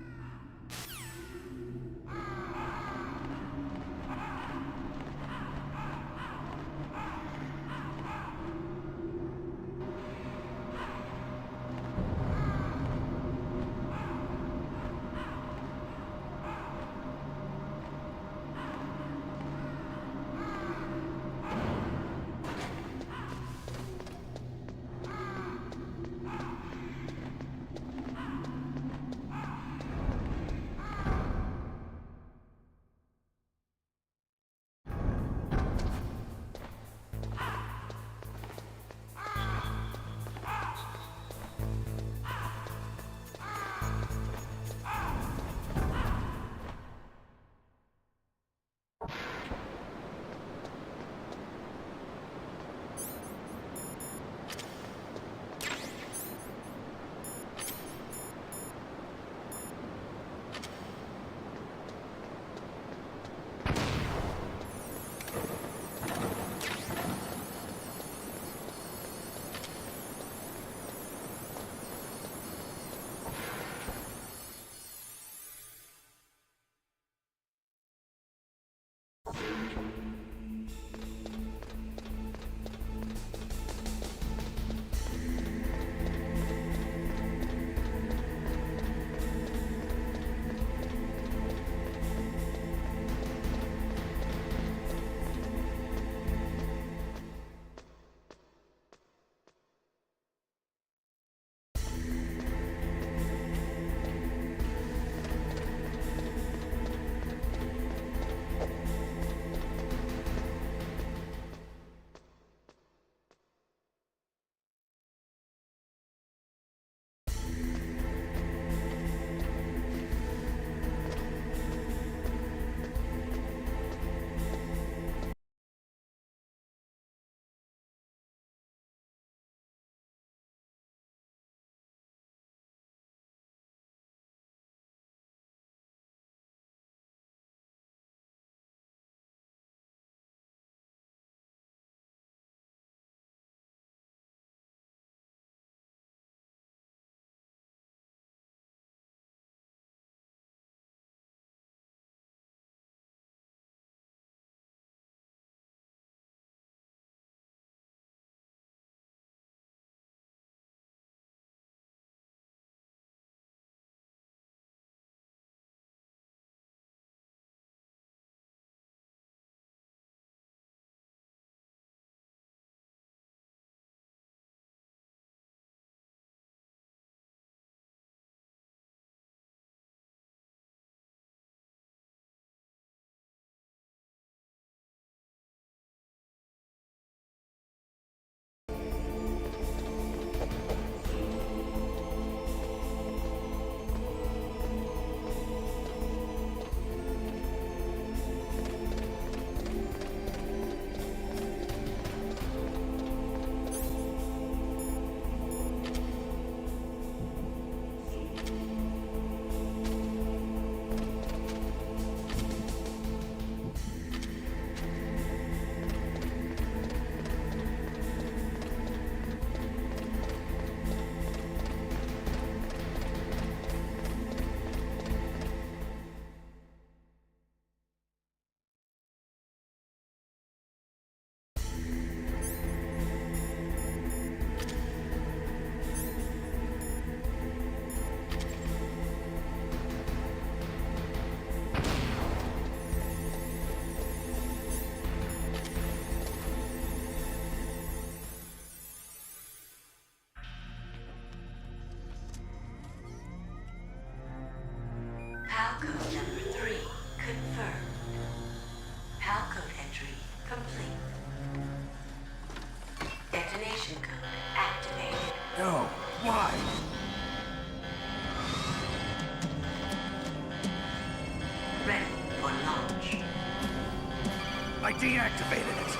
I deactivated it.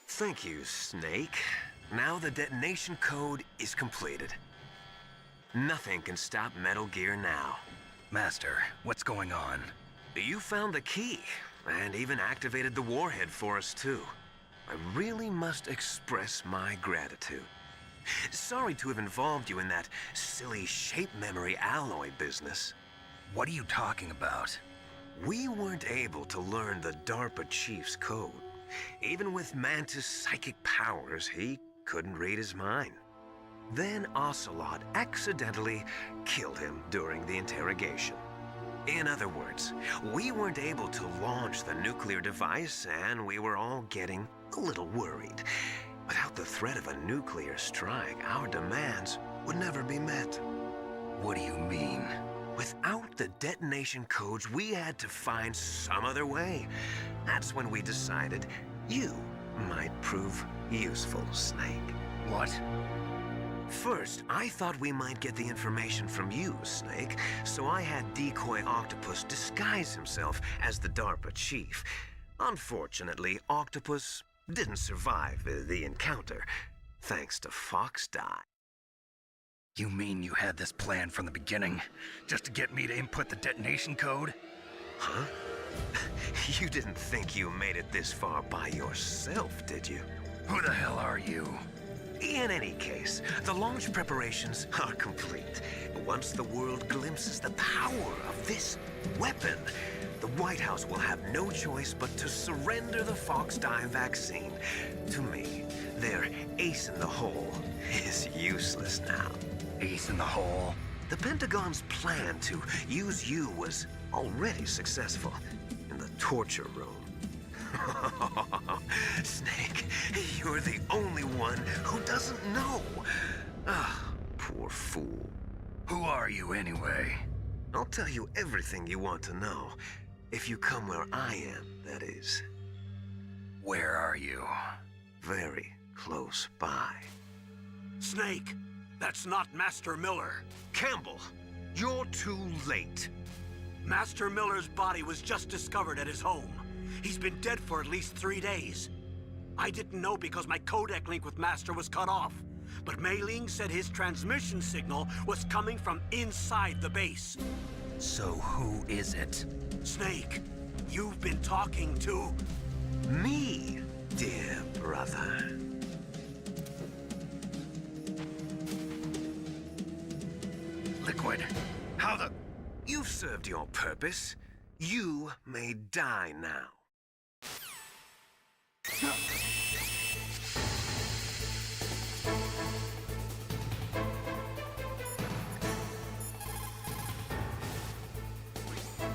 Thank you, Snake. Now the detonation code is completed. Nothing can stop Metal Gear now. Master, what's going on? You found the key, and even activated the warhead for us, too. I really must express my gratitude. Sorry to have involved you in that silly shape memory alloy business. What are you talking about? We weren't able to learn the DARPA chief's code. Even with Mantis' psychic powers, he couldn't read his mind. Then Ocelot accidentally killed him during the interrogation. In other words, we weren't able to launch the nuclear device, and we were all getting a little worried. Without the threat of a nuclear strike, our demands would never be met. What do you mean? Without the detonation codes, we had to find some other way. That's when we decided you might prove useful, Snake. What? First, I thought we might get the information from you, Snake, so I had Decoy Octopus disguise himself as the DARPA chief. Unfortunately, Octopus didn't survive the encounter, thanks to Fox Die. You mean you had this plan from the beginning, just to get me to input the detonation code? Huh? You didn't think you made it this far by yourself, did you? Who the hell are you? In any case, the launch preparations are complete. Once the world glimpses the power of this weapon, the White House will have no choice but to surrender the Fox Die vaccine to me. Their ace in the hole is useless now. Ace in the hole? The Pentagon's plan to use you was already successful in the torture room. Snake, you're the only one who doesn't know. Ah, poor fool. Who are you anyway? I'll tell you everything you want to know. If you come where I am, that is. Where are you? Very close by. Snake, that's not Master Miller. Campbell, you're too late. Master Miller's body was just discovered at his home. He's been dead for at least 3 days. I didn't know because my codec link with Master was cut off. But Mei Ling said his transmission signal was coming from inside the base. So who is it? Snake, you've been talking to... Me, dear brother. Liquid, how the... You've served your purpose. You may die now.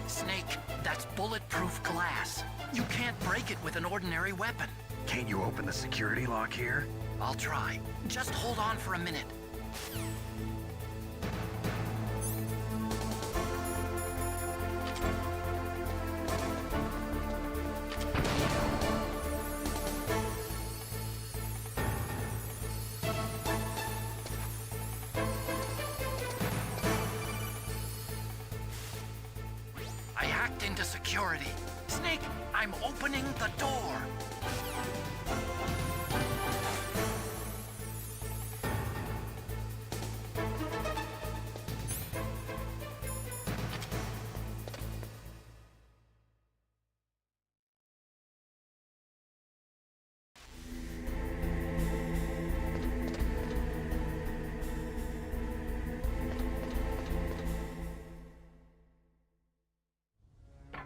Snake, that's bulletproof glass. You can't break it with an ordinary weapon. Can't you open the security lock here? I'll try. Just hold on for a minute. I hacked into security. Snake, I'm opening the door.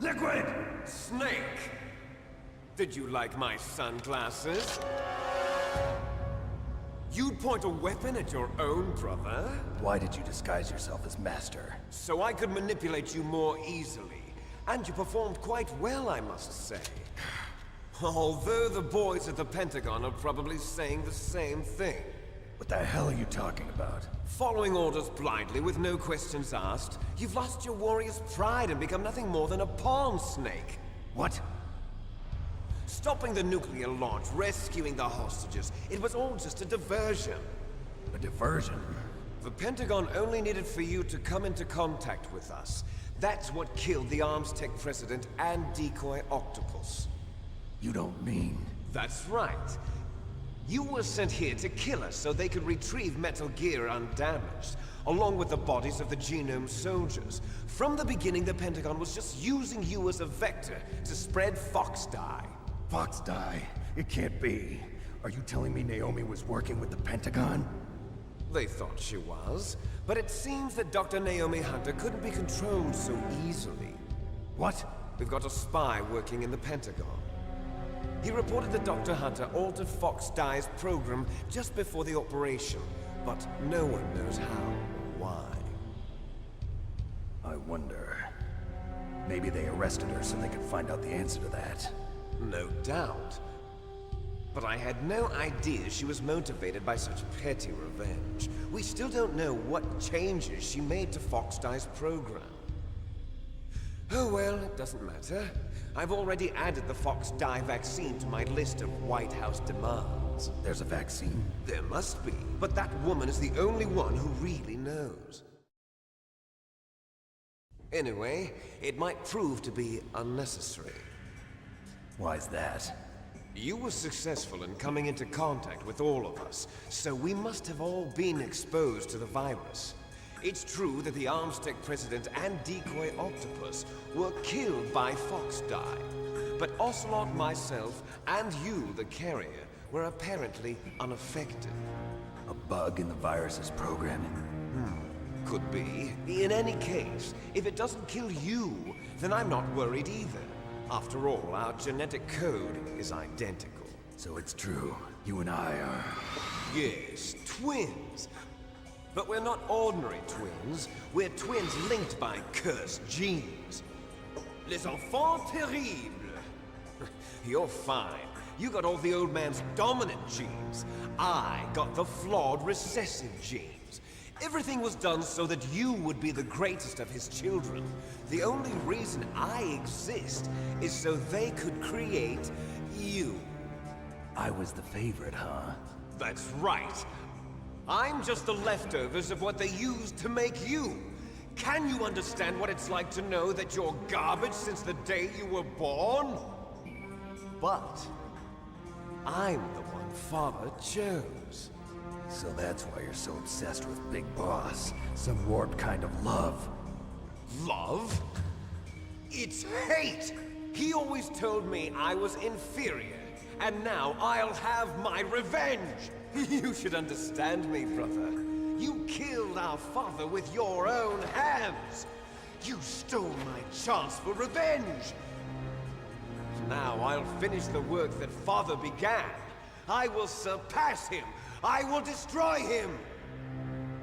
Liquid! Snake! Did you like my sunglasses? You'd point a weapon at your own brother? Why did you disguise yourself as Master? So I could manipulate you more easily. And you performed quite well, I must say. Although the boys at the Pentagon are probably saying the same thing. What the hell are you talking about? Following orders blindly with no questions asked, you've lost your warrior's pride and become nothing more than a pawn, Snake. What? Stopping the nuclear launch, rescuing the hostages, it was all just a diversion. A diversion? The Pentagon only needed for you to come into contact with us. That's what killed the Arms Tech president and decoy octopus. You don't mean... That's right. You were sent here to kill us so they could retrieve Metal Gear undamaged, along with the bodies of the Genome soldiers. From the beginning, the Pentagon was just using you as a vector to spread Fox Dye. Fox Dye? It can't be. Are you telling me Naomi was working with the Pentagon? They thought she was, but it seems that Dr. Naomi Hunter couldn't be controlled so easily. What? We've got a spy working in the Pentagon. He reported that Dr. Hunter altered Fox Dye's program just before the operation, but no one knows how or why. I wonder... Maybe they arrested her so they could find out the answer to that. No doubt. But I had no idea she was motivated by such petty revenge. We still don't know what changes she made to Fox Dye's program. Oh well, it doesn't matter. I've already added the Fox Dye vaccine to my list of White House demands. There's a vaccine? There must be, but that woman is the only one who really knows. Anyway, it might prove to be unnecessary. Why's that? You were successful in coming into contact with all of us, so we must have all been exposed to the virus. It's true that the Arms Tech president and decoy octopus were killed by Fox Dye, but Ocelot, myself, and you, the carrier, were apparently unaffected. A bug in the virus's programming? Could be. In any case, if it doesn't kill you, then I'm not worried either. After all, our genetic code is identical. So it's true. You and I are... Yes, twins. But we're not ordinary twins. We're twins linked by cursed genes. Les enfants terribles. You're fine. You got all the old man's dominant genes. I got the flawed recessive genes. Everything was done so that you would be the greatest of his children. The only reason I exist is so they could create you. I was the favorite, huh? That's right. I'm just the leftovers of what they used to make you. Can you understand what it's like to know that you're garbage since the day you were born? But I'm the one Father chose. So that's why you're so obsessed with Big Boss. Some warped kind of love. Love? It's hate! He always told me I was inferior, and now I'll have my revenge! You should understand me, brother. You killed our father with your own hands! You stole my chance for revenge! Now I'll finish the work that Father began. I will surpass him! I will destroy him!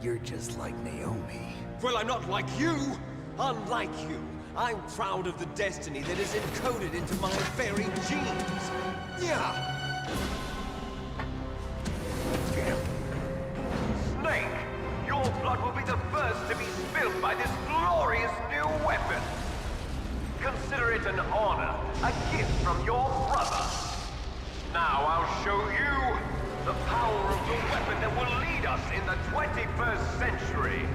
You're just like Naomi. Well, I'm not like you! Unlike you, I'm proud of the destiny that is encoded into my very genes! Yeah! Snake! Your blood will be the first to be spilled by this glorious new weapon! Consider it an honor, a gift from your brother! Now I'll show you the power of the weapon that will lead us in the 21st century!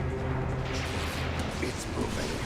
It's moving.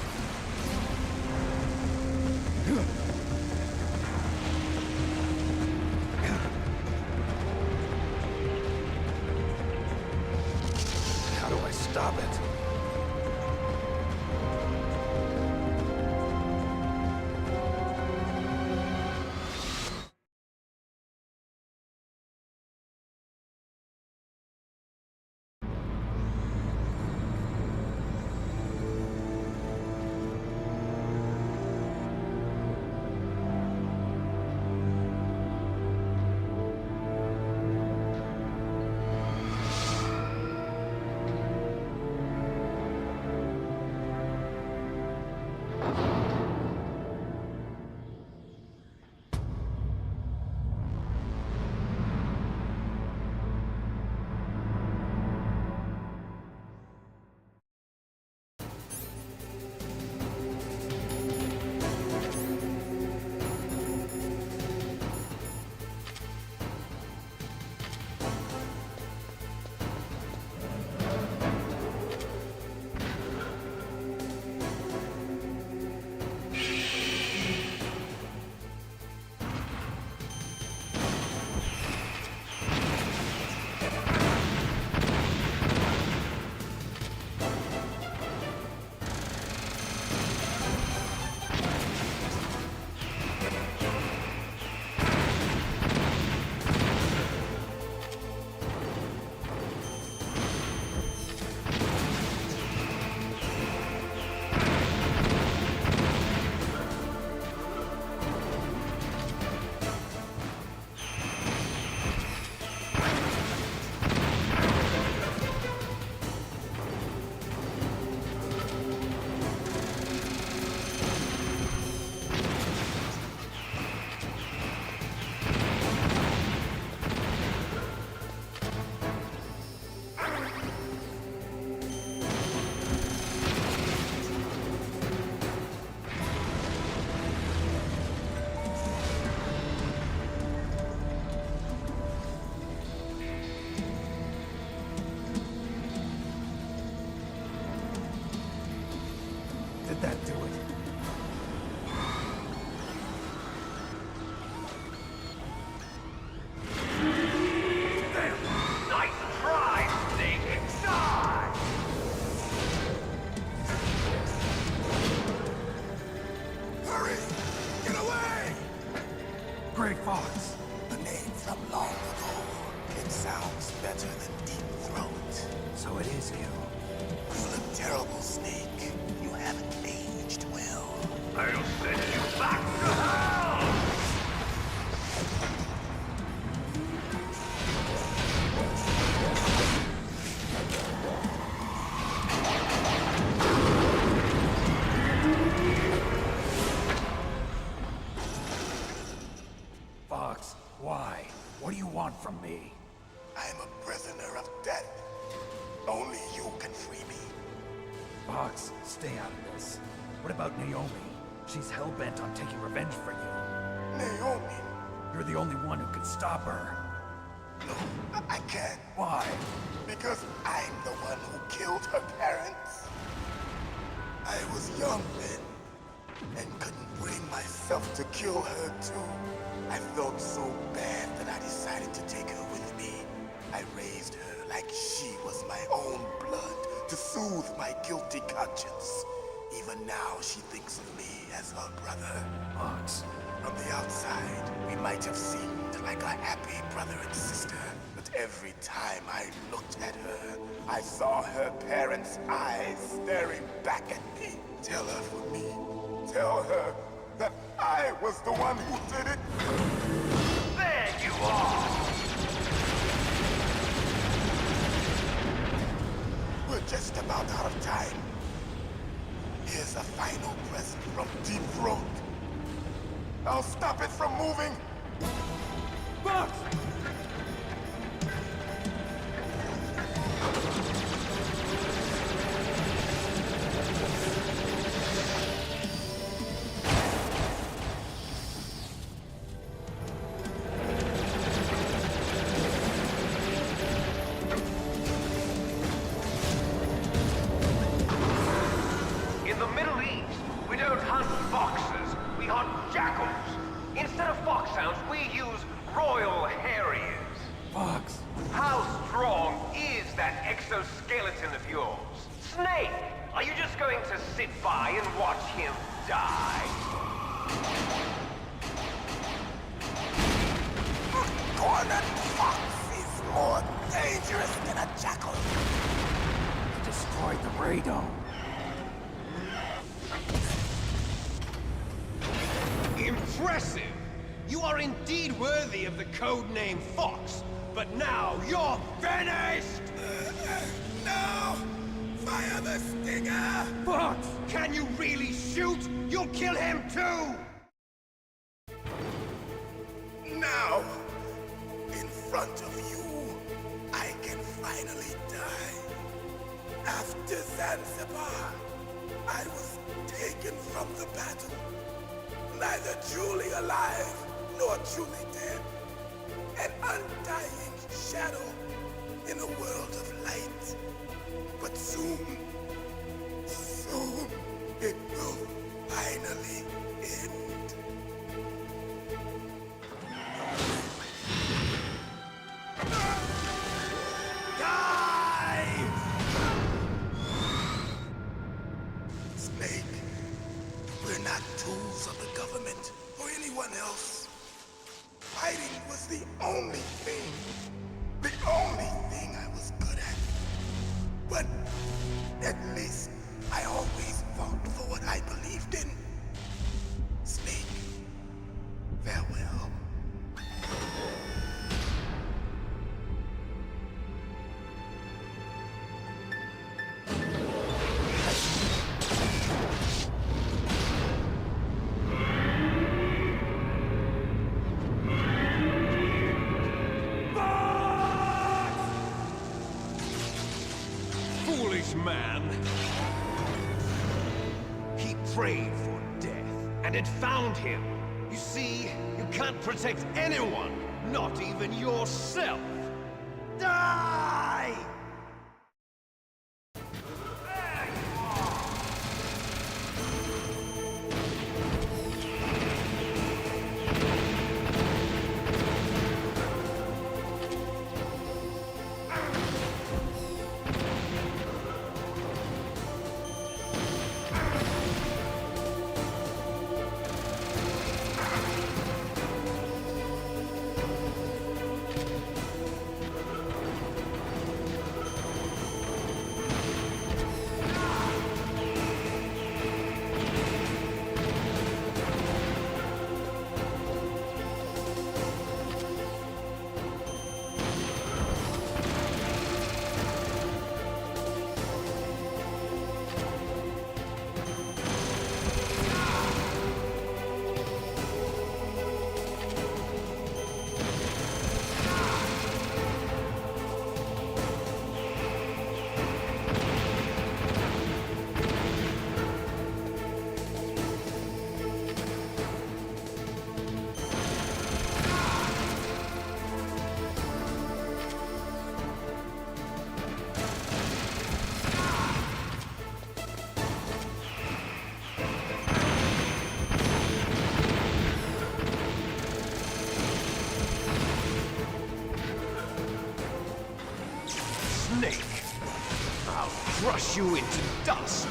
Let that do it. Fox. A name from long ago. It sounds better than Deep Throat. So it is you. You look terrible, Snake. You haven't aged well. I'll send you back to hell! Fox, why? What do you want from me? I'm a prisoner of death. Only you can free me. Fox, stay out of this. What about Naomi? She's hell-bent on taking revenge for you. Naomi? You're the only one who can stop her. No, I can't. Why? Because I'm the one who killed her parents. I was young then, and couldn't bring myself to kill her too. I felt so bad that I decided to take her with me. I raised her like she was my own blood to soothe my guilty conscience. Even now, she thinks of me as her brother. Fox. From the outside, we might have seemed like a happy brother and sister. But every time I looked at her, I saw her parents' eyes staring back at me. Tell her for me. Tell her that I was the one who did it. There you are! We're just about out of time. Here's a final present from Deep Throat. I'll stop it from moving. Fox! In the Middle East, we don't hunt foxes, we hunt jackals. Instead of foxhounds, we use royal harriers. Fox! How strong is that exoskeleton of yours? Snake, are you just going to sit by and watch him die? Cornered fox is more dangerous than a jackal. He destroyed the radome. Impressive! You are indeed worthy of the codename Fox, but now you're finished! No! Fire the stinger! Fox! Can you really shoot? You'll kill him too! Now, in front of you, I can finally die. After Zanzibar, I was taken from the battle. Neither truly alive nor truly dead. An undying shadow in a world of light. But soon, soon, it will finally end. Die! Snake, we're not tools of the government or anyone else. Fighting was the only thing I was good at. But at least I always fought for what I believed in. Snake, farewell. Foolish man. He prayed for death, and it found him. You see, you can't protect anyone, not even yourself. Die! There you are! you into dust.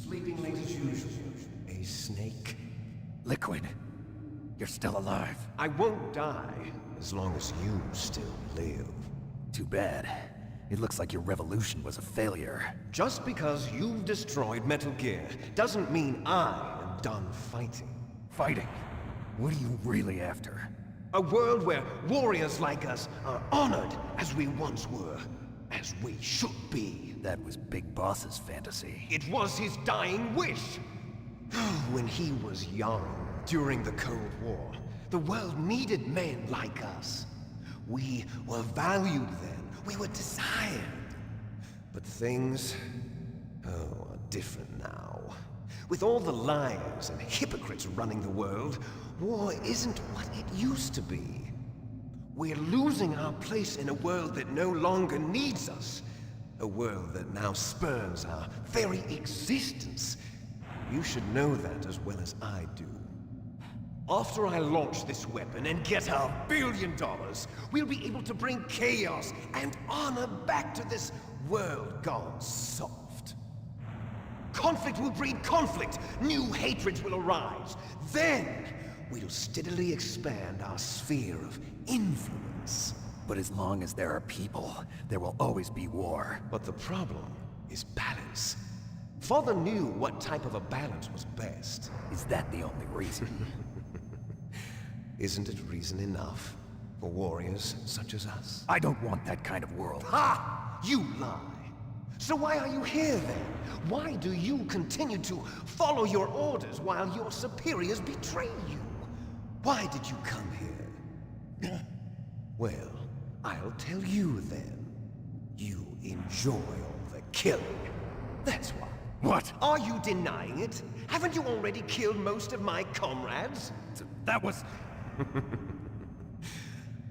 Sleeping late as usual. A snake? Liquid, you're still alive. I won't die as long as you still live. Too bad. It looks like your revolution was a failure. Just because you've destroyed Metal Gear doesn't mean I am done fighting. Fighting? What are you really after? A world where warriors like us are honored as we once were, as we should be. That was Big Boss's fantasy. It was his dying wish. When he was young, during the Cold War, the world needed men like us. We were valued then. We were desired. But things, are different now. With all the liars and hypocrites running the world, war isn't what it used to be. We're losing our place in a world that no longer needs us. A world that now spurns our very existence. You should know that as well as I do. After I launch this weapon and get our $1 billion, we'll be able to bring chaos and honor back to this world gone soft. Conflict will breed conflict. New hatreds will arise. Then, we'll steadily expand our sphere of influence. But as long as there are people, there will always be war. But the problem is balance. Father knew what type of a balance was best. Is that the only reason? Isn't it reason enough for warriors such as us? I don't want that kind of world. Ha! You lie! So why are you here then? Why do you continue to follow your orders while your superiors betray you? Why did you come here? Well, I'll tell you then. You enjoy all the killing. That's why. What? Are you denying it? Haven't you already killed most of my comrades? That was...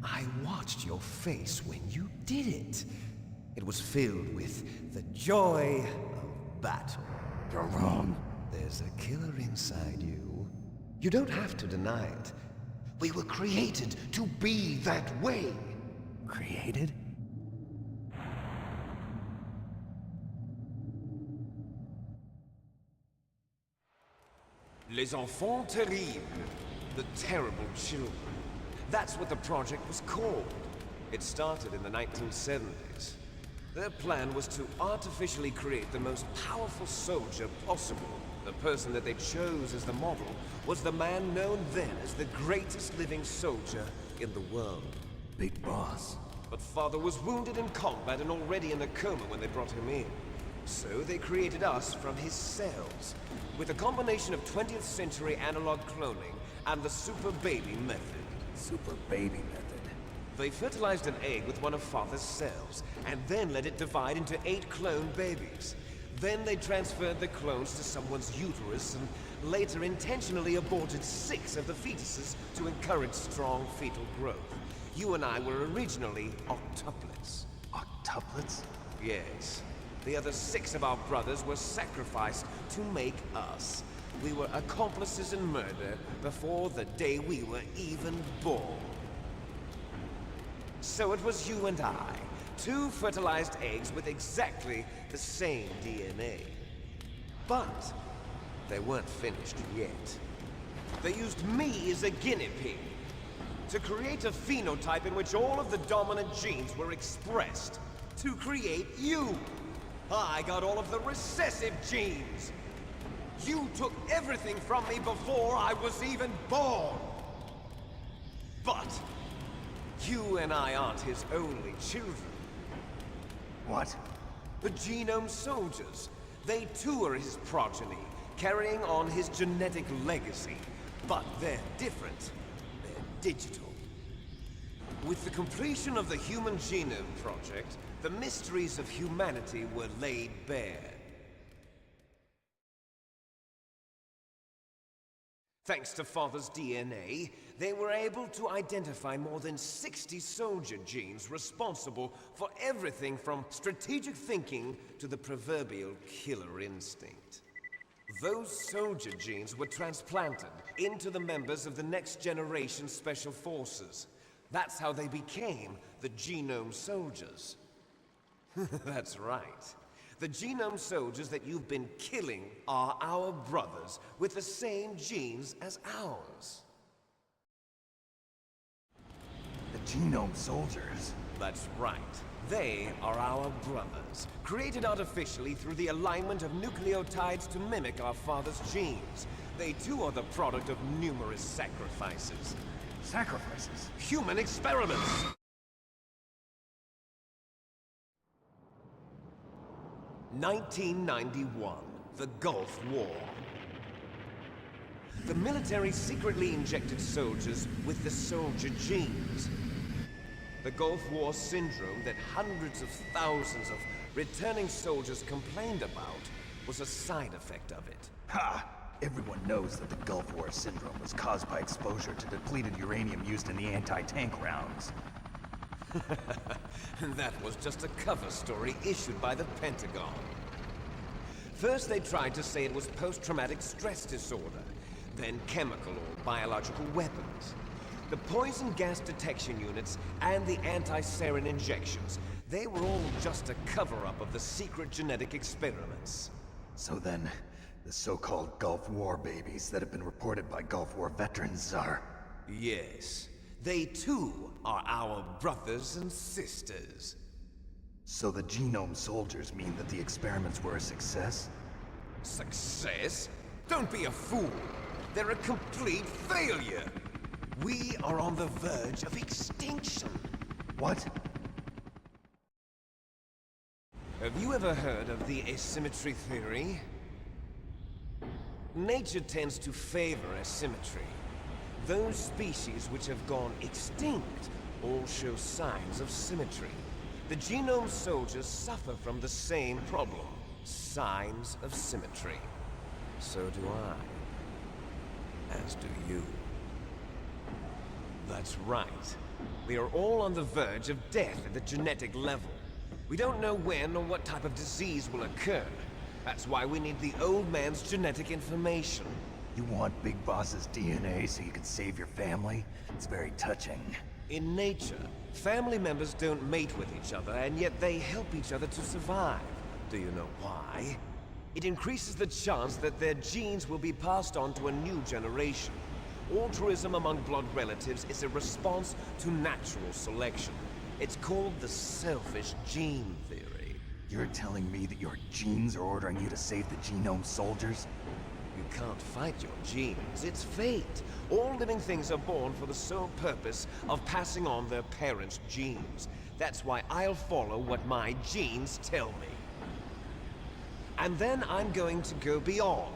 I watched your face when you did it. It was filled with the joy of battle. You're wrong. There's a killer inside you. You don't have to deny it. We were created to be that way. Created? Les enfants terribles. The terrible children. That's what the project was called. It started in the 1970s. Their plan was to artificially create the most powerful soldier possible. The person that they chose as the model was the man known then as the greatest living soldier in the world. Big Boss. But Father was wounded in combat and already in a coma when they brought him in. So they created us from his cells, with a combination of 20th century analog cloning and the super baby method. Super baby method. They fertilized an egg with one of Father's cells, and then let it divide into 8 clone babies. Then they transferred the clones to someone's uterus, and later intentionally aborted 6 of the fetuses to encourage strong fetal growth. You and I were originally octuplets. Octuplets? Yes. The other 6 of our brothers were sacrificed to make us. We were accomplices in murder before the day we were even born. So it was you and I, 2 fertilized eggs with exactly the same DNA. But they weren't finished yet. They used me as a guinea pig to create a phenotype in which all of the dominant genes were expressed. To create you! I got all of the recessive genes! You took everything from me before I was even born! But you and I aren't his only children. What? The Genome Soldiers. They too are his progeny, carrying on his genetic legacy. But they're different. They're digital. With the completion of the Human Genome Project, the mysteries of humanity were laid bare. Thanks to Father's DNA, they were able to identify more than 60 soldier genes responsible for everything from strategic thinking to the proverbial killer instinct. Those soldier genes were transplanted into the members of the next generation Special Forces. That's how they became the Genome Soldiers. That's right. The Genome Soldiers that you've been killing are our brothers with the same genes as ours. The Genome Soldiers? That's right. They are our brothers, created artificially through the alignment of nucleotides to mimic our father's genes. They too are the product of numerous sacrifices. Sacrifices? Human experiments! (1991), the Gulf War. The military secretly injected soldiers with the soldier genes. The Gulf War syndrome that hundreds of thousands of returning soldiers complained about was a side effect of it. Ha! Everyone knows that the Gulf War syndrome was caused by exposure to depleted uranium used in the anti-tank rounds. That was just a cover story issued by the Pentagon. First they tried to say it was post-traumatic stress disorder, then chemical or biological weapons. The poison gas detection units and the anti-sarin injections, they were all just a cover-up of the secret genetic experiments. So then, the so-called Gulf War babies that have been reported by Gulf War veterans are... Yes. They too are our brothers and sisters. So the Genome Soldiers mean that the experiments were a success? Success? Don't be a fool. They're a complete failure. We are on the verge of extinction. What? Have you ever heard of the asymmetry theory? Nature tends to favor asymmetry. Those species which have gone extinct all show signs of symmetry. The Genome Soldiers suffer from the same problem, signs of symmetry. So do I. As do you. That's right. We are all on the verge of death at the genetic level. We don't know when or what type of disease will occur. That's why we need the old man's genetic information. You want Big Boss's DNA so you can save your family? It's very touching. In nature, family members don't mate with each other, and yet they help each other to survive. Do you know why? It increases the chance that their genes will be passed on to a new generation. Altruism among blood relatives is a response to natural selection. It's called the selfish gene theory. You're telling me that your genes are ordering you to save the Genome Soldiers? You can't fight your genes. It's fate. All living things are born for the sole purpose of passing on their parents' genes. That's why I'll follow what my genes tell me. And then I'm going to go beyond.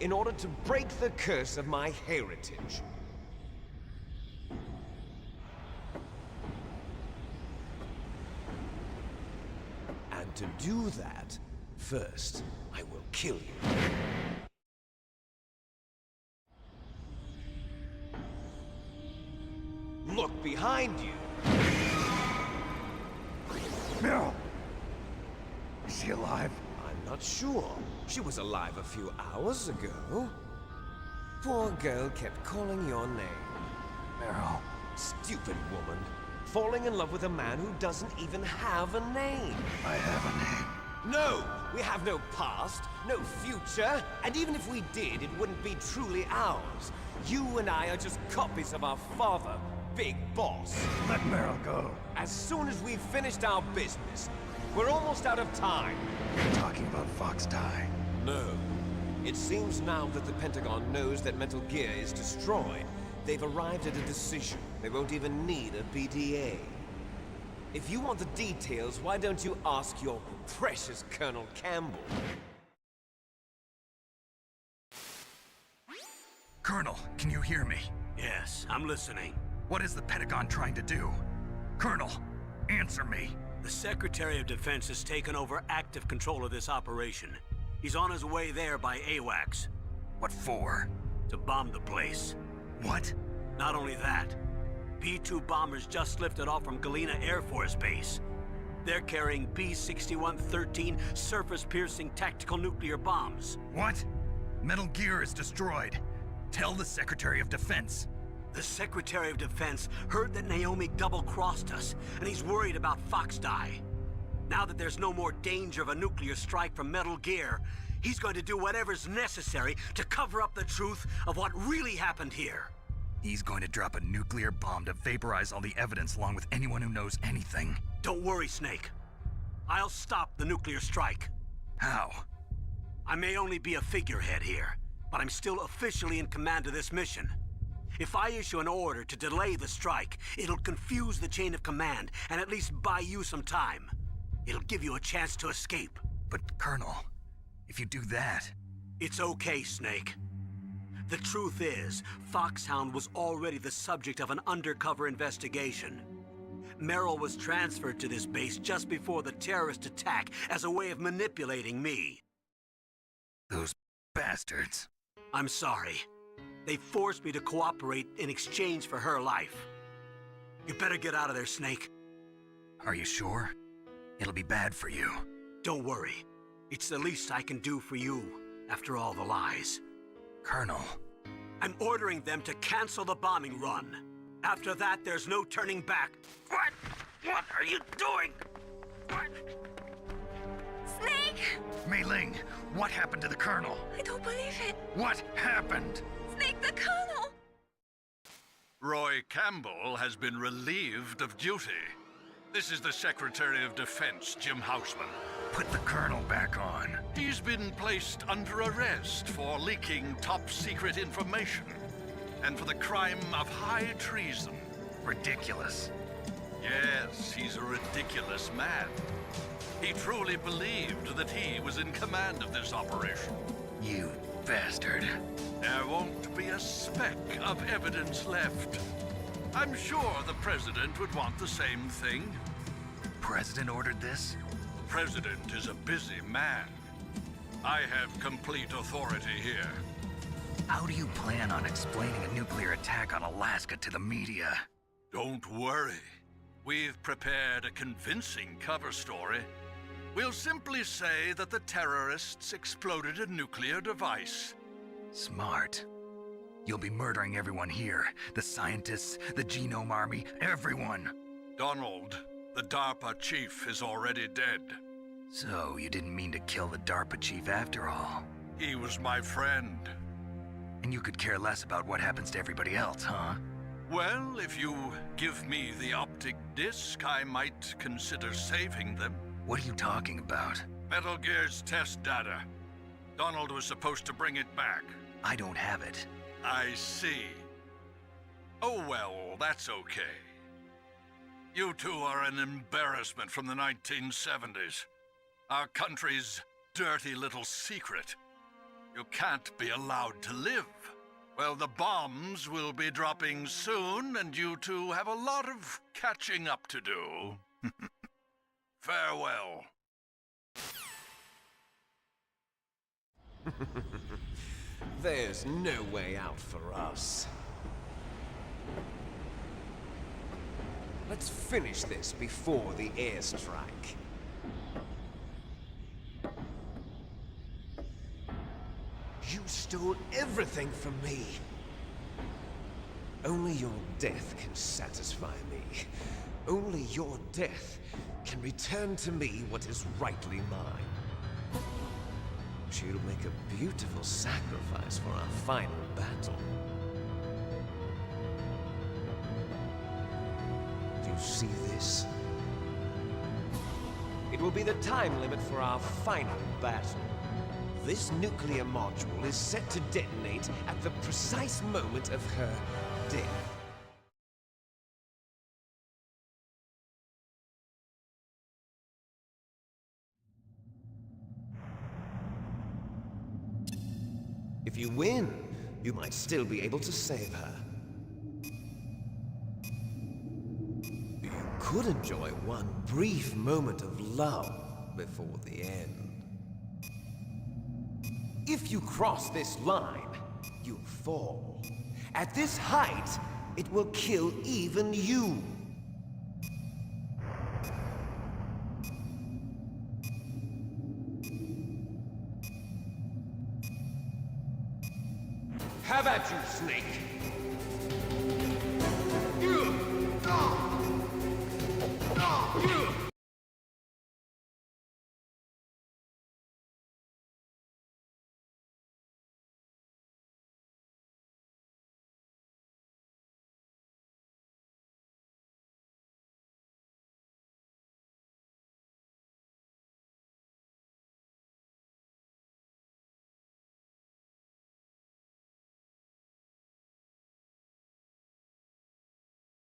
In order to break the curse of my heritage. And to do that, first, I will kill you. Look behind you! Meryl! Is she alive? I'm not sure. She was alive a few hours ago. Poor girl kept calling your name. Meryl. Stupid woman. Falling in love with a man who doesn't even have a name. I have a name. No, we have no past, no future, and even if we did, it wouldn't be truly ours. You and I are just copies of our father, Big Boss. Let Meryl go. As soon as we've finished our business, we're almost out of time. You're talking about Fox Die. No. It seems now that the Pentagon knows that Metal Gear is destroyed. They've arrived at a decision. They won't even need a PDA. If you want the details, why don't you ask your precious Colonel Campbell? Colonel, can you hear me? Yes, I'm listening. What is the Pentagon trying to do? Colonel, answer me. The Secretary of Defense has taken over active control of this operation. He's on his way there by AWACS. What for? To bomb the place. What? Not only that, P-2 bombers just lifted off from Galena Air Force Base. They're carrying B-6113 surface-piercing tactical nuclear bombs. What? Metal Gear is destroyed. Tell the Secretary of Defense. The Secretary of Defense heard that Naomi double-crossed us, and he's worried about Fox Die. Now that there's no more danger of a nuclear strike from Metal Gear, he's going to do whatever's necessary to cover up the truth of what really happened here. He's going to drop a nuclear bomb to vaporize all the evidence along with anyone who knows anything. Don't worry, Snake. I'll stop the nuclear strike. How? I may only be a figurehead here, but I'm still officially in command of this mission. If I issue an order to delay the strike, it'll confuse the chain of command and at least buy you some time. It'll give you a chance to escape. But, Colonel, if you do that... It's okay, Snake. The truth is, Foxhound was already the subject of an undercover investigation. Meryl was transferred to this base just before the terrorist attack as a way of manipulating me. Those bastards. I'm sorry. They forced me to cooperate in exchange for her life. You better get out of there, Snake. Are you sure? It'll be bad for you. Don't worry. It's the least I can do for you, after all the lies. Colonel. I'm ordering them to cancel the bombing run. After that, there's no turning back. What? What are you doing? What? Snake! Mei Ling, what happened to the Colonel? I don't believe it. What happened? Snake, the Colonel! Roy Campbell has been relieved of duty. This is the Secretary of Defense, Jim Houseman. Put the Colonel back on. He's been placed under arrest for leaking top-secret information and for the crime of high treason. Ridiculous. Yes, he's a ridiculous man. He truly believed that he was in command of this operation. You bastard. There won't be a speck of evidence left. I'm sure the President would want the same thing. President ordered this? The President is a busy man. I have complete authority here. How do you plan on explaining a nuclear attack on Alaska to the media? Don't worry. We've prepared a convincing cover story. We'll simply say that the terrorists exploded a nuclear device. Smart. You'll be murdering everyone here. The scientists, the Genome Army, everyone. Donald, the DARPA chief, is already dead. So, you didn't mean to kill the DARPA chief after all. He was my friend. And you could care less about what happens to everybody else, huh? Well, if you give me the optic disc, I might consider saving them. What are you talking about? Metal Gear's test data. Donald was supposed to bring it back. I don't have it. I see. Oh well, that's okay. You two are an embarrassment from the 1970s. Our country's dirty little secret. You can't be allowed to live. Well, the bombs will be dropping soon, and you two have a lot of catching up to do. Farewell. There's no way out for us. Let's finish this before the airstrike. You stole everything from me. Only your death can satisfy me. only your death can return to me what is rightly mine. She'll make a beautiful sacrifice for our final battle. Do you see this? It will be the time limit for our final battle. This nuclear module is set to detonate at the precise moment of her death. If you win, you might still be able to save her. You could enjoy one brief moment of love before the end. If you cross this line, you'll fall. At this height, it will kill even you.